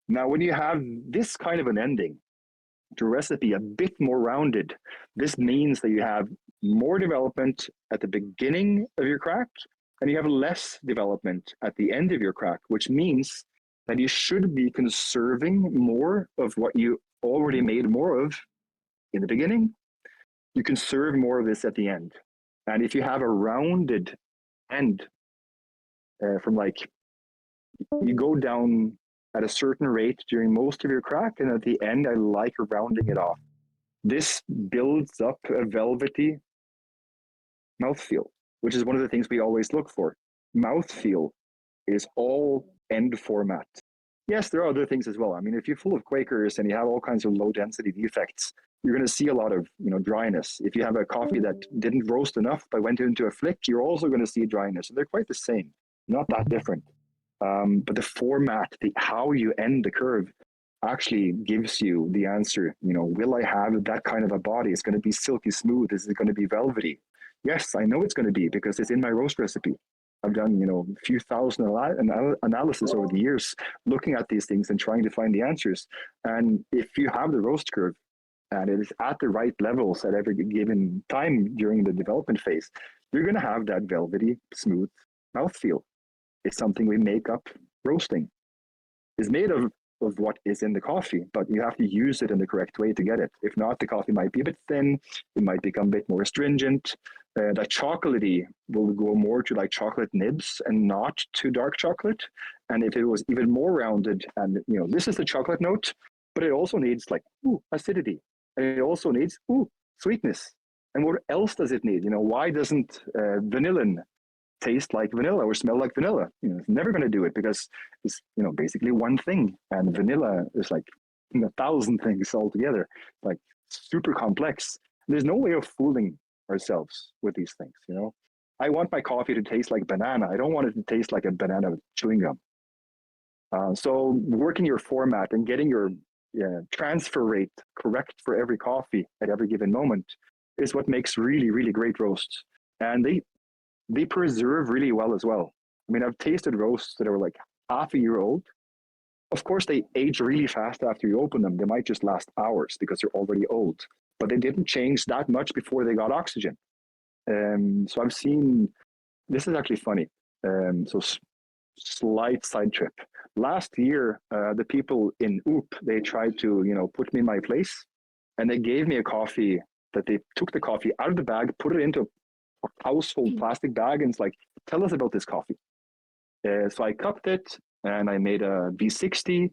Now, when you have this kind of an ending to a recipe, a bit more rounded, this means that you have more development at the beginning of your crack, and you have less development at the end of your crack, which means that you should be conserving more of what you already made more of in the beginning. You conserve more of this at the end. And if you have a rounded end from like, you go down at a certain rate during most of your crack, and at the end, I like rounding it off. This builds up a velvety mouthfeel, which is one of the things we always look for. Mouthfeel is all end format. Yes, there are other things as well. I mean, if you're full of Quakers and you have all kinds of low density defects, you're going to see a lot of dryness. If you have a coffee that didn't roast enough but went into a flick, you're also going to see dryness. So they're quite the same, not that different. But the format, how you end the curve, actually gives you the answer. Will I have that kind of a body? It's going to be silky smooth. Is it going to be velvety? Yes, I know it's going to be because it's in my roast recipe. I've done, a few thousand analysis over the years, looking at these things and trying to find the answers. And if you have the roast curve and it is at the right levels at every given time during the development phase, you're going to have that velvety, smooth mouthfeel. It's something we make up roasting. It's made of what is in the coffee, but you have to use it in the correct way to get it. If not, the coffee might be a bit thin, it might become a bit more astringent. That chocolatey will go more to like chocolate nibs and not to dark chocolate. And if it was even more rounded, and this is the chocolate note, but it also needs like acidity, and it also needs sweetness. And what else does it need? Why doesn't vanillin taste like vanilla or smell like vanilla? It's never going to do it because it's basically one thing, and vanilla is like 1,000 things altogether, like super complex. There's no way of fooling ourselves with these things. I want my coffee to taste like banana. I don't want it to taste like a banana with chewing gum. So working your format and getting your transfer rate correct for every coffee at every given moment is what makes really, really great roasts. And they preserve really well as well. I mean, I've tasted roasts that are like half a year old. Of course, they age really fast after you open them. They might just last hours because they're already old, but they didn't change that much before they got oxygen. So I've seen, this is actually funny. Slight side trip. Last year, the people in OOP, they tried to, put me in my place, and they gave me a coffee that they took the coffee out of the bag, put it into a household plastic bag, and it's like, tell us about this coffee. So I cupped it, and I made a V60,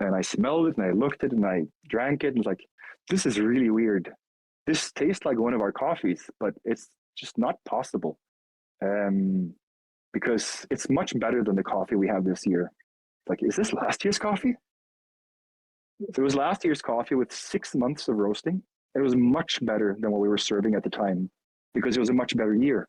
and I smelled it, and I looked at it, and I drank it, and it's like, this is really weird. This tastes like one of our coffees, but it's just not possible. Because it's much better than the coffee we have this year. Like, is this last year's coffee? If it was last year's coffee with 6 months of roasting, it was much better than what we were serving at the time because it was a much better year.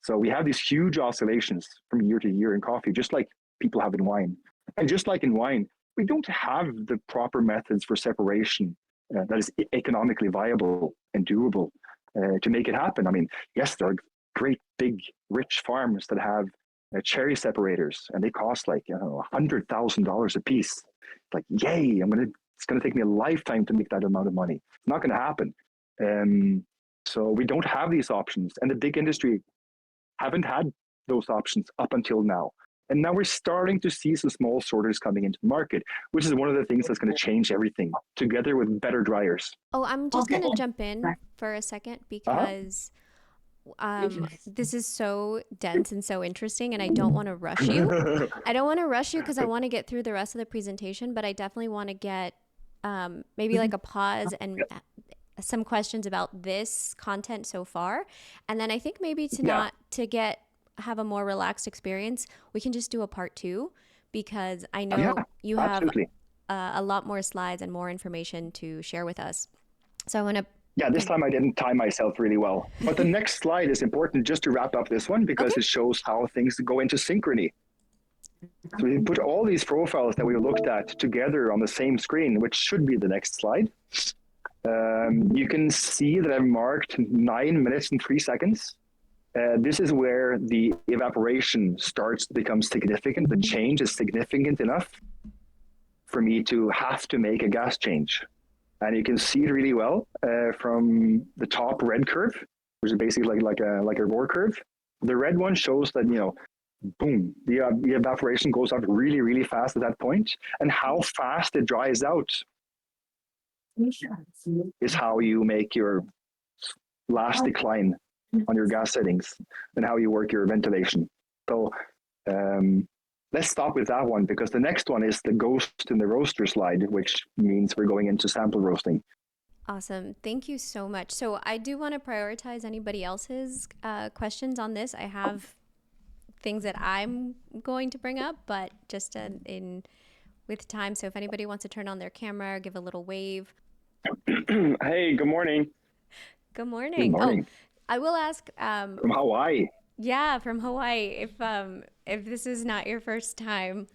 So we have these huge oscillations from year to year in coffee, just like people have in wine. And just like in wine, we don't have the proper methods for separation that is economically viable and doable to make it happen. I mean, yes, there are great, big, rich farms that have cherry separators, and they cost like $100,000 a piece. Like, yay! It's gonna take me a lifetime to make that amount of money. It's not gonna happen. So we don't have these options, and the big industry haven't had those options up until now. And now we're starting to see some small sorters coming into the market, which is one of the things that's going to change everything, together with better dryers. Oh, I'm just going to jump in for a second because this is so dense and so interesting, and I don't want to rush you. I don't want to rush you because I want to get through the rest of the presentation, but I definitely want to get maybe like a pause and some questions about this content so far. And then I think maybe have a more relaxed experience, we can just do a part 2 because I know you have a lot more slides and more information to share with us. So I want to. Yeah, this time I didn't time myself really well. But the next slide is important just to wrap up this one because it shows how things go into synchrony. So we put all these profiles that we looked at together on the same screen, which should be the next slide. You can see that I've marked 9 minutes and 3 seconds. This is where the evaporation starts to become significant. The change is significant enough for me to have to make a gas change. And you can see it really well from the top red curve, which is basically like a roar curve. The red one shows that, boom, the evaporation goes up really, really fast at that point. And how fast it dries out is how you make your last decline on your gas settings and how you work your ventilation. So let's stop with that one because the next one is the ghost in the roaster slide, which means we're going into sample roasting. Awesome. Thank you so much. So I do want to prioritize anybody else's questions on this. I have things that I'm going to bring up, but just with time. So if anybody wants to turn on their camera or give a little wave. Hey, good morning. Good morning. Good morning. Oh, I will ask from Hawaii. Yeah, from Hawaii. If this is not your first time,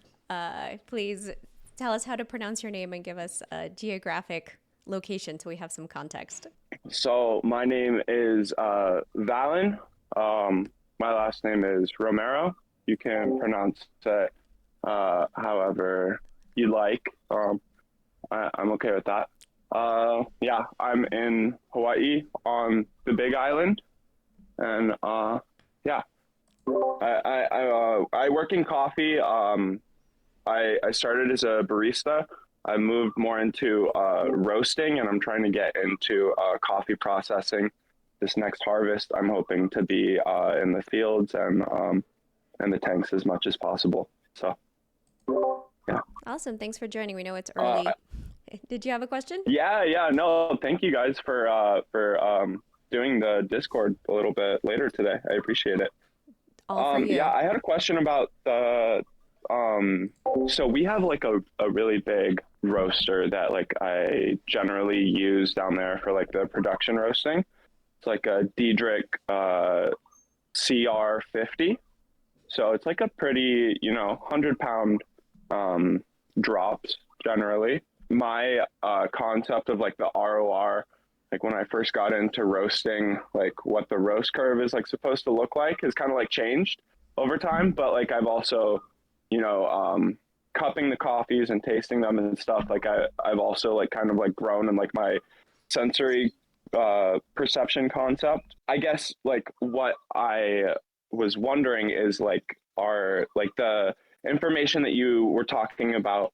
please tell us how to pronounce your name and give us a geographic location so we have some context. So my name is Valen. My last name is Romero. You can pronounce it however you like. I'm okay with that. Yeah, I'm in Hawaii on the Big Island. And yeah, I work in coffee. I started as a barista. I moved more into roasting, and I'm trying to get into coffee processing. This next harvest, I'm hoping to be in the fields and the tanks as much as possible. So, yeah. Awesome. Thanks for joining. We know it's early. Did you have a question? Yeah. No, thank you guys for doing the Discord a little bit later today. I appreciate it. All for you. Yeah, I had a question about the so we have like a really big roaster that like I generally use down there for like the production roasting. It's like a Diedrich CR50. So it's like a pretty, 100-pound drops generally. My concept of like the ROR, like when I first got into roasting, like what the roast curve is like supposed to look like has kind of like changed over time. But like I've also, cupping the coffees and tasting them and stuff, like I've also like kind of like grown in like my sensory perception concept. I guess like what I was wondering is like are like the information that you were talking about,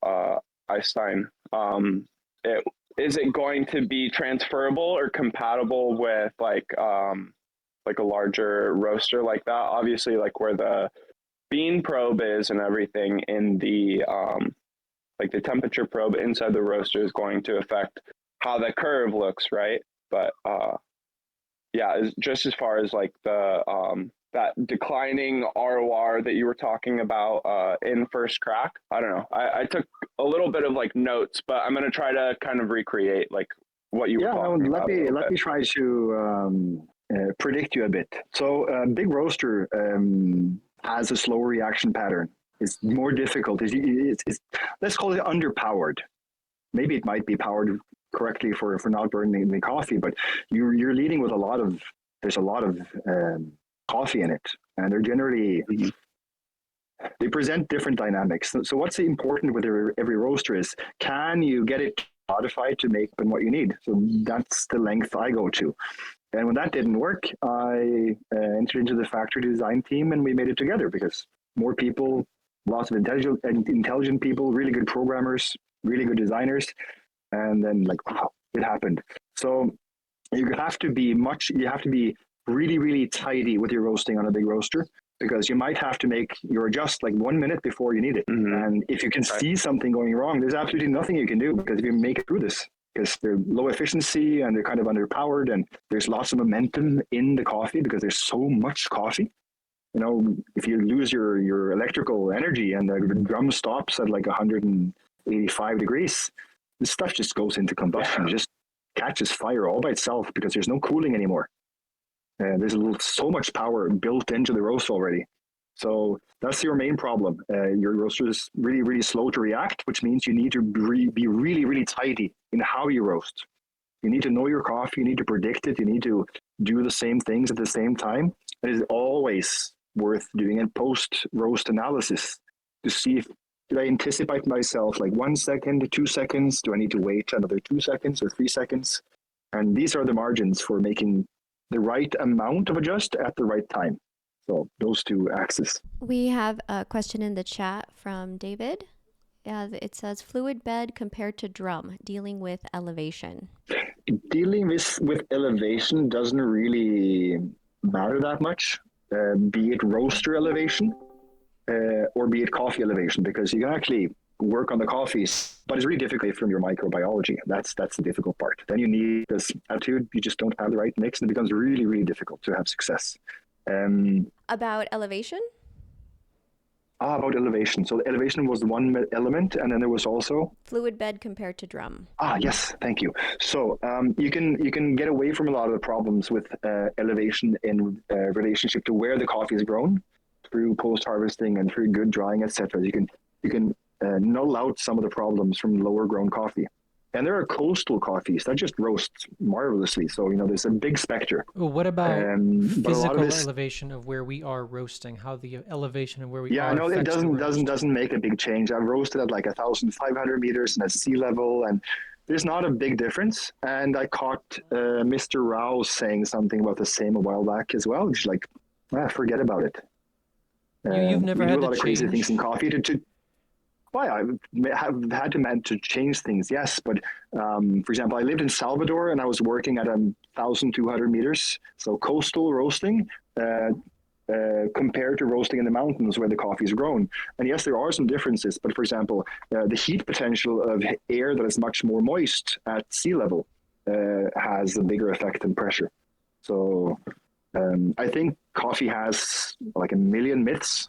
Eystein, it, is it going to be transferable or compatible with like a larger roaster like that? Obviously, like where the bean probe is and everything in the like the temperature probe inside the roaster is going to affect how the curve looks, right? But yeah, just as far as like the that declining ROR that you were talking about in first crack, I don't know. I took a little bit of like notes, but I'm gonna try to kind of recreate like what you were talking about. Let me try to predict you a bit. So big roaster has a slower reaction pattern. It's more difficult. It's let's call it underpowered. Maybe it might be powered correctly for not burning the coffee, but you're leading with there's a lot of coffee in it, and they're generally they present different dynamics. So what's important with every roaster is, can you get it modified to make them what you need? So that's the length I go to. And when that didn't work, I entered into the factory design team, and we made it together because more people, lots of intelligent people, really good programmers, really good designers, and then like, wow, it happened. So you have to be really, really tidy with your roasting on a big roaster, because you might have to make your adjust like 1 minute before you need it. And if you can see something going wrong, there's absolutely nothing you can do, because if you make it through this, because they're low efficiency and they're kind of underpowered, and there's lots of momentum in the coffee because there's so much coffee. You know, if you lose your electrical energy and the drum stops at like 185 degrees, this stuff just goes into combustion, just catches fire all by itself because there's no cooling anymore. There's so much power built into the roast already. So that's your main problem. Your roaster is really, really slow to react, which means you need to be really, really tidy in how you roast. You need to know your coffee. You need to predict it. You need to do the same things at the same time. It is always worth doing a post-roast analysis to see if, did I anticipate myself like 1 second, 2 seconds? Do I need to wait another 2 seconds or 3 seconds? And these are the margins for making the right amount of adjust at the right time. So those two axes. We have a question in the chat from David. It says fluid bed compared to drum, dealing with elevation. Dealing with elevation doesn't really matter that much, be it roaster elevation or be it coffee elevation, because you can actually work on the coffees, but it's really difficult from your microbiology. That's the difficult part. Then you need this attitude. You just don't have the right mix, and it becomes really, really difficult to have success. About elevation? About elevation. So elevation was one element, and then there was also fluid bed compared to drum. Yes, thank you. So you can get away from a lot of the problems with elevation in relationship to where the coffee is grown through post harvesting and through good drying, etc. You can null out some of the problems from lower grown coffee. And there are coastal coffees that just roast marvelously. So, you know, there's a big spectrum. Well, what about physical elevation of where we are roasting? How the elevation of where we are? Yeah, no, it doesn't make a big change. I've roasted at like 1,500 meters and at sea level, and there's not a big difference. And I caught Mr. Rao saying something about the same a while back as well. Just like, forget about it. You've never had a lot to of crazy things in coffee I have had to change things, yes. But for example, I lived in Salvador and I was working at 1,200 meters. So coastal roasting compared to roasting in the mountains where the coffee is grown. And yes, there are some differences. But for example, the heat potential of air that is much more moist at sea level has a bigger effect than pressure. So I think coffee has like a million myths.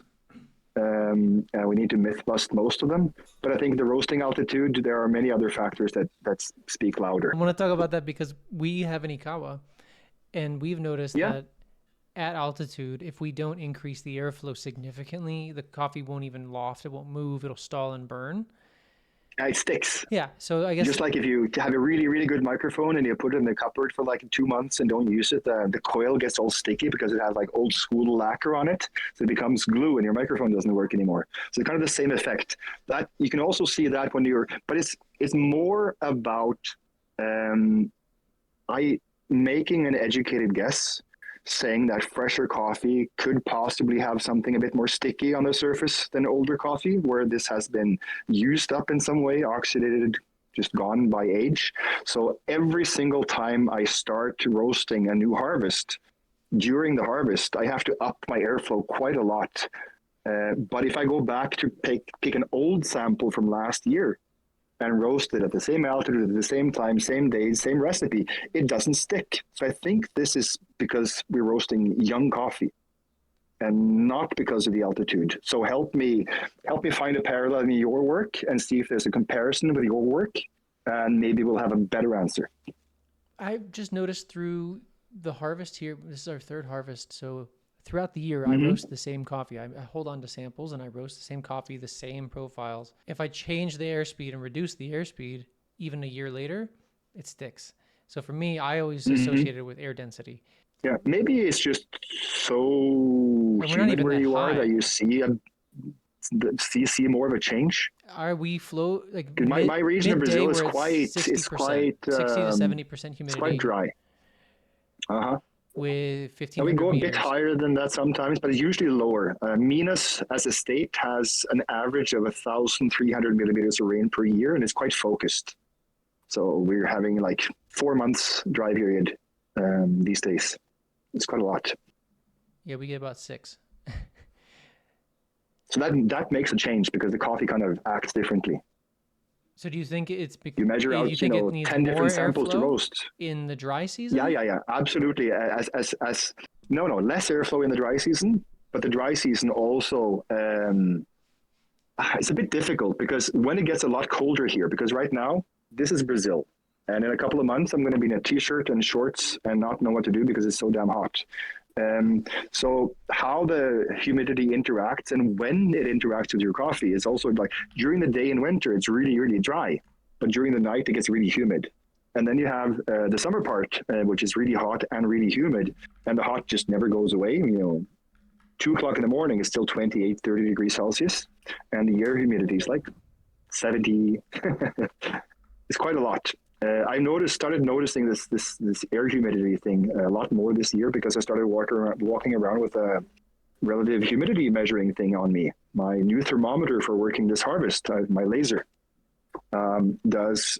And we need to myth bust most of them. But I think the roasting altitude, there are many other factors that speak louder. I want to talk about that because we have an Ikawa, and we've noticed that at altitude, if we don't increase the airflow significantly, the coffee won't even loft, it won't move, it'll stall and burn. It sticks. Yeah, so I guess just like if you have a really, really good microphone and you put it in the cupboard for like 2 months and don't use it, the coil gets all sticky because it has like old school lacquer on it, so it becomes glue and your microphone doesn't work anymore. So it's kind of the same effect. That you can also see that when but it's more about making an educated guess, saying that fresher coffee could possibly have something a bit more sticky on the surface than older coffee, where this has been used up in some way, oxidated, just gone by age. So every single time I start roasting a new harvest, during the harvest, I have to up my airflow quite a lot. But if I go back to pick an old sample from last year and roast it at the same altitude, at the same time, same days, same recipe, it doesn't stick. So I think this is because we're roasting young coffee and not because of the altitude. So help me find a parallel in your work and see if there's a comparison with your work, and maybe we'll have a better answer. I've just noticed through the harvest here, this is our third harvest, so throughout the year, I roast the same coffee. I hold on to samples and I roast the same coffee, the same profiles. If I change the airspeed and reduce the airspeed, even a year later, it sticks. So for me, I always associate it with air density. Yeah, maybe it's just so humid where you are that you see more of a change. Are we flow like my region of Brazil is quite 60 to 70% humidity? It's quite dry. With 1500 we go meters. a bit higher than that sometimes, but it's usually lower. Minas, as a state, has an average of 1,300 millimeters of rain per year, and it's quite focused. So we're having like 4 months dry period these days. It's quite a lot. Yeah, we get about 6. So that makes a change because the coffee kind of acts differently. So do you think it's because you measure out, it needs 10 different samples to airflow roast in the dry season? Yeah, absolutely. No, less airflow in the dry season, but the dry season also it's a bit difficult because when it gets a lot colder here, because right now this is Brazil, and in a couple of months I'm going to be in a t-shirt and shorts and not know what to do because it's so damn hot. So how the humidity interacts and when it interacts with your coffee is also like during the day in winter, it's really, really dry, but during the night, it gets really humid. And then you have the summer part, which is really hot and really humid, and the hot just never goes away. 2 o'clock in the morning is still 28, 30 degrees Celsius, and the air humidity is like 70. It's quite a lot. I started noticing this air humidity thing a lot more this year because I started walking around with a relative humidity measuring thing on me. My new thermometer for working this harvest, my laser, does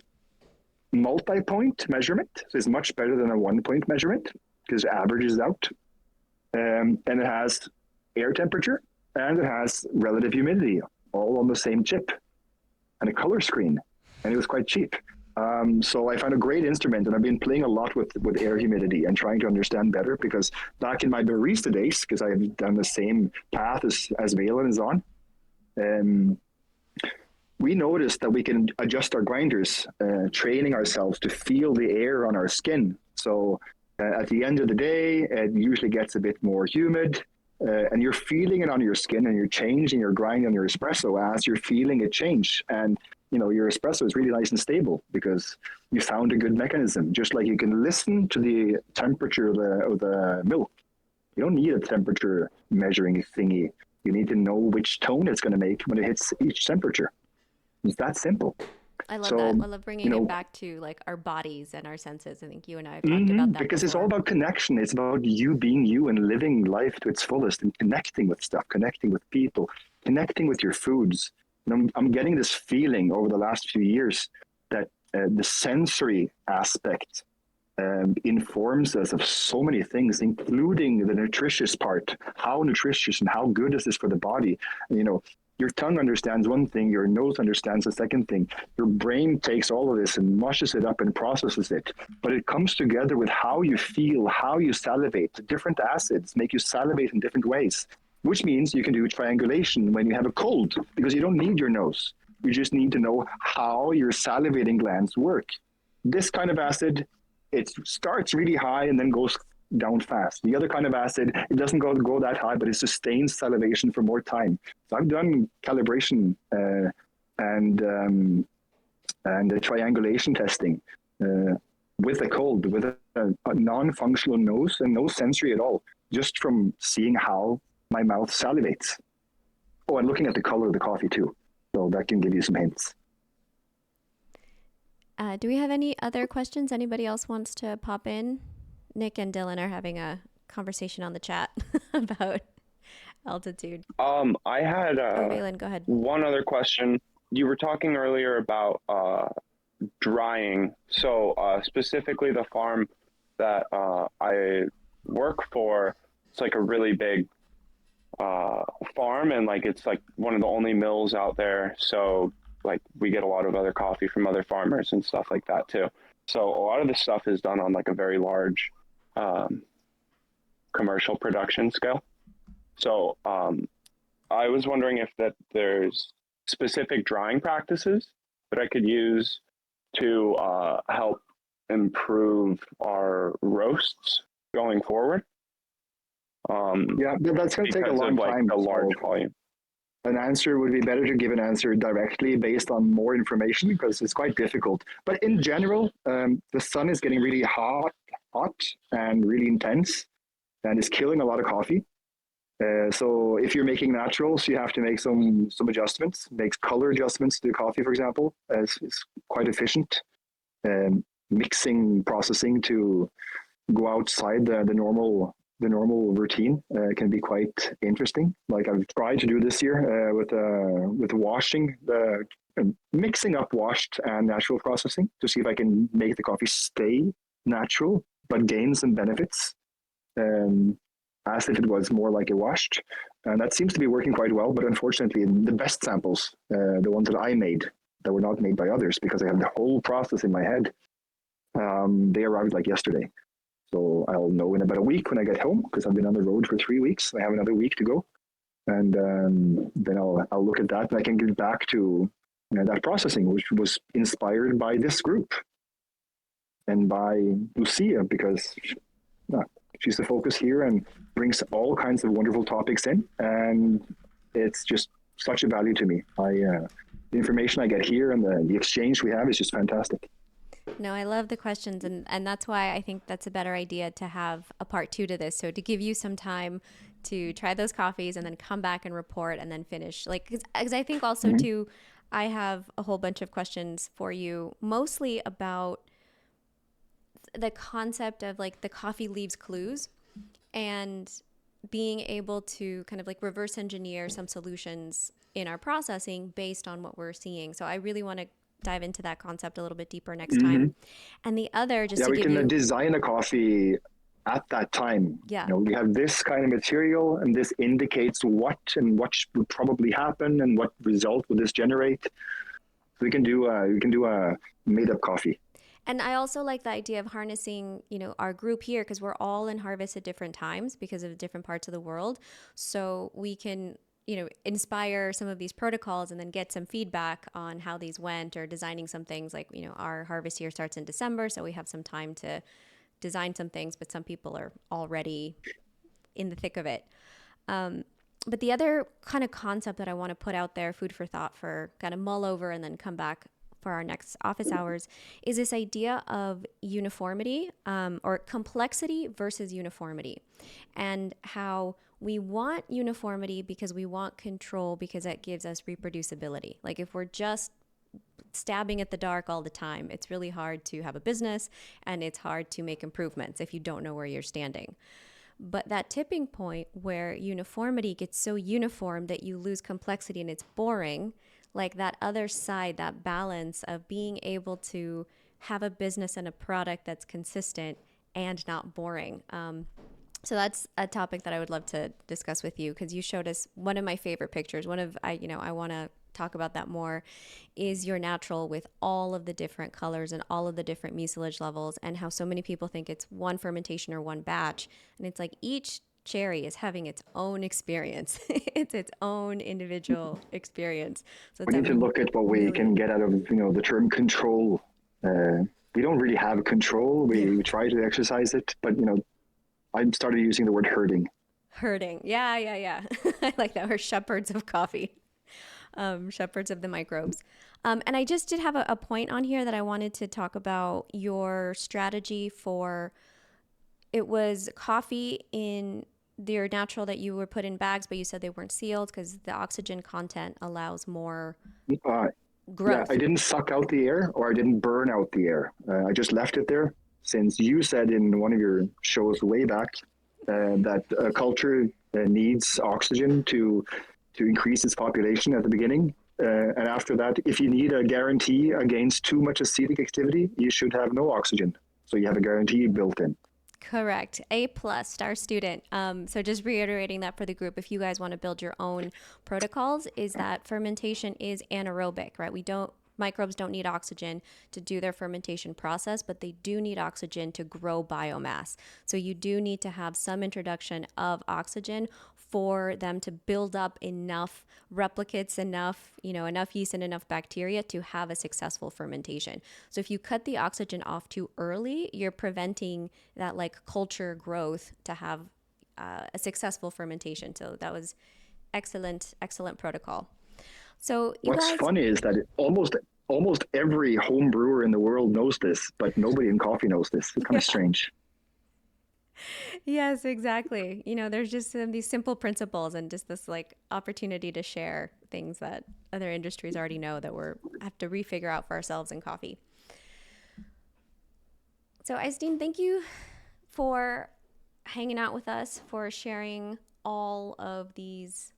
multi-point measurement. So it's much better than a 1-point measurement because it averages out. And it has air temperature and it has relative humidity all on the same chip and a color screen. And it was quite cheap. So I found a great instrument, and I've been playing a lot with air humidity and trying to understand better because back in my barista days, because I've done the same path as Valen is on, we noticed that we can adjust our grinders, training ourselves to feel the air on our skin. So at the end of the day, it usually gets a bit more humid, and you're feeling it on your skin, and you're changing your grind on your espresso as you're feeling it change. And your espresso is really nice and stable because you found a good mechanism. Just like you can listen to the temperature of the milk. You don't need a temperature measuring thingy. You need to know which tone it's going to make when it hits each temperature. It's that simple. I love that. I love bringing it back to like our bodies and our senses. I think you and I have talked about that because before. It's all about connection. It's about you being you and living life to its fullest and connecting with stuff, connecting with people, connecting with your foods. I'm getting this feeling over the last few years that the sensory aspect informs us of so many things, including the nutritious part. How nutritious and how good is this for the body? Your tongue understands one thing, your nose understands the second thing. Your brain takes all of this and mushes it up and processes it. But it comes together with how you feel, how you salivate. Different acids make you salivate in different ways, which means you can do triangulation when you have a cold because you don't need your nose. You just need to know how your salivating glands work. This kind of acid, it starts really high and then goes down fast. The other kind of acid, it doesn't go that high, but it sustains salivation for more time. So I've done calibration and the triangulation testing with a cold, with a non-functional nose and no sensory at all, just from seeing how my mouth salivates. Oh, and looking at the color of the coffee too. So that can give you some hints. Do we have any other questions? Anybody else wants to pop in? Nick and Dylan are having a conversation on the chat about altitude. I had Oh, Valen, go ahead. one other question. You were talking earlier about drying. So specifically the farm that I work for, it's like a really big farm, and like it's like one of the only mills out there. So like we get a lot of other coffee from other farmers and stuff like that too. So a lot of this stuff is done on like a very large commercial production scale. So I was wondering if that there's specific drying practices that I could use to help improve our roasts going forward. Yeah, that's going to take a long time. A large volume. An answer would be better to give an answer directly based on more information because it's quite difficult. But in general, the sun is getting really hot and really intense, and it's killing a lot of coffee. So if you're making naturals, you have to make some adjustments, make color adjustments to the coffee, for example. It's quite efficient. Mixing processing to go outside the normal routine can be quite interesting. Like I've tried to do this year with washing, mixing up washed and natural processing to see if I can make the coffee stay natural but gain some benefits. As if it was more like a washed. And that seems to be working quite well. But unfortunately, the best samples, the ones that I made, that were not made by others, because I have the whole process in my head, they arrived like yesterday. So I'll know in about a week when I get home, because I've been on the road for 3 weeks. I have another week to go. And then I'll look at that and I can get back to that processing, which was inspired by this group and by Lucia, because she's the focus here and brings all kinds of wonderful topics in, and it's just such a value to me. The information I get here and the exchange we have is just fantastic. No, I love the questions, and that's why I think that's a better idea to have a part 2 to this. So to give you some time to try those coffees and then come back and report and then finish. Like, because I think also too, I have a whole bunch of questions for you, mostly about the concept of like the coffee leaves clues and being able to kind of like reverse engineer some solutions in our processing based on what we're seeing. So I really want to dive into that concept a little bit deeper next time. And the other, just to give you... we can design a coffee at that time. Yeah. We have this kind of material and this indicates what would probably happen and what result would this generate. So we can do a made up coffee. And I also like the idea of harnessing, our group here, because we're all in harvest at different times because of different parts of the world. So we can, inspire some of these protocols and then get some feedback on how these went, or designing some things like, our harvest here starts in December. So we have some time to design some things, but some people are already in the thick of it. But the other kind of concept that I want to put out there, food for thought, for kind of mull over and then come back for our next office hours, is this idea of uniformity, or complexity versus uniformity, and how we want uniformity because we want control, because that gives us reproducibility. Like if we're just stabbing at the dark all the time, it's really hard to have a business, and it's hard to make improvements if you don't know where you're standing. But that tipping point where uniformity gets so uniform that you lose complexity and it's boring, like that other side, that balance of being able to have a business and a product that's consistent and not boring. So that's a topic that I would love to discuss with you, because you showed us one of my favorite pictures. I want to talk about that more, is your natural with all of the different colors and all of the different mucilage levels, and how so many people think it's one fermentation or one batch. And it's like each cherry is having its own experience. It's its own individual experience. So we need to look at what we can get out of the term control. We don't really have control. We try to exercise it, but I started using the word herding. Yeah. I like that. We're shepherds of coffee, shepherds of the microbes. And I just did have a point on here that I wanted to talk about your strategy for. It was coffee in your natural that you were put in bags, but you said they weren't sealed because the oxygen content allows more growth. Yeah, I didn't suck out the air, or I didn't burn out the air. I just left it there. since you said in one of your shows way back that a culture needs oxygen to increase its population at the beginning. And after that, if you need a guarantee against too much acetic activity, you should have no oxygen. So you have a guarantee built in. Correct. A plus, star student. So just reiterating that for the group, if you guys want to build your own protocols, is that fermentation is anaerobic, right? Microbes don't need oxygen to do their fermentation process, but they do need oxygen to grow biomass. So you do need to have some introduction of oxygen for them to build up enough replicates, enough yeast and enough bacteria to have a successful fermentation. So if you cut the oxygen off too early, you're preventing that like culture growth to have a successful fermentation. So that was excellent protocol. So what's funny is that almost every home brewer in the world knows this, but nobody in coffee knows this. It's kind of strange. Yes, exactly. There's just these simple principles and just this like opportunity to share things that other industries already know that have to refigure out for ourselves in coffee. So Eystein, thank you for hanging out with us, for sharing all of this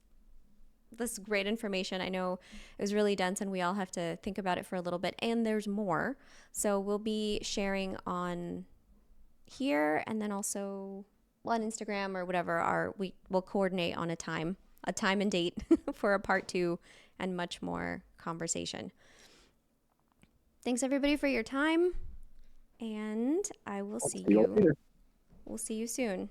great information. I know it was really dense and we all have to think about it for a little bit, and there's more. So we'll be sharing on here and then also on Instagram or whatever. We'll coordinate on a time and date for a part 2 and much more conversation. Thanks everybody for your time, and I will see you. Later. We'll see you soon.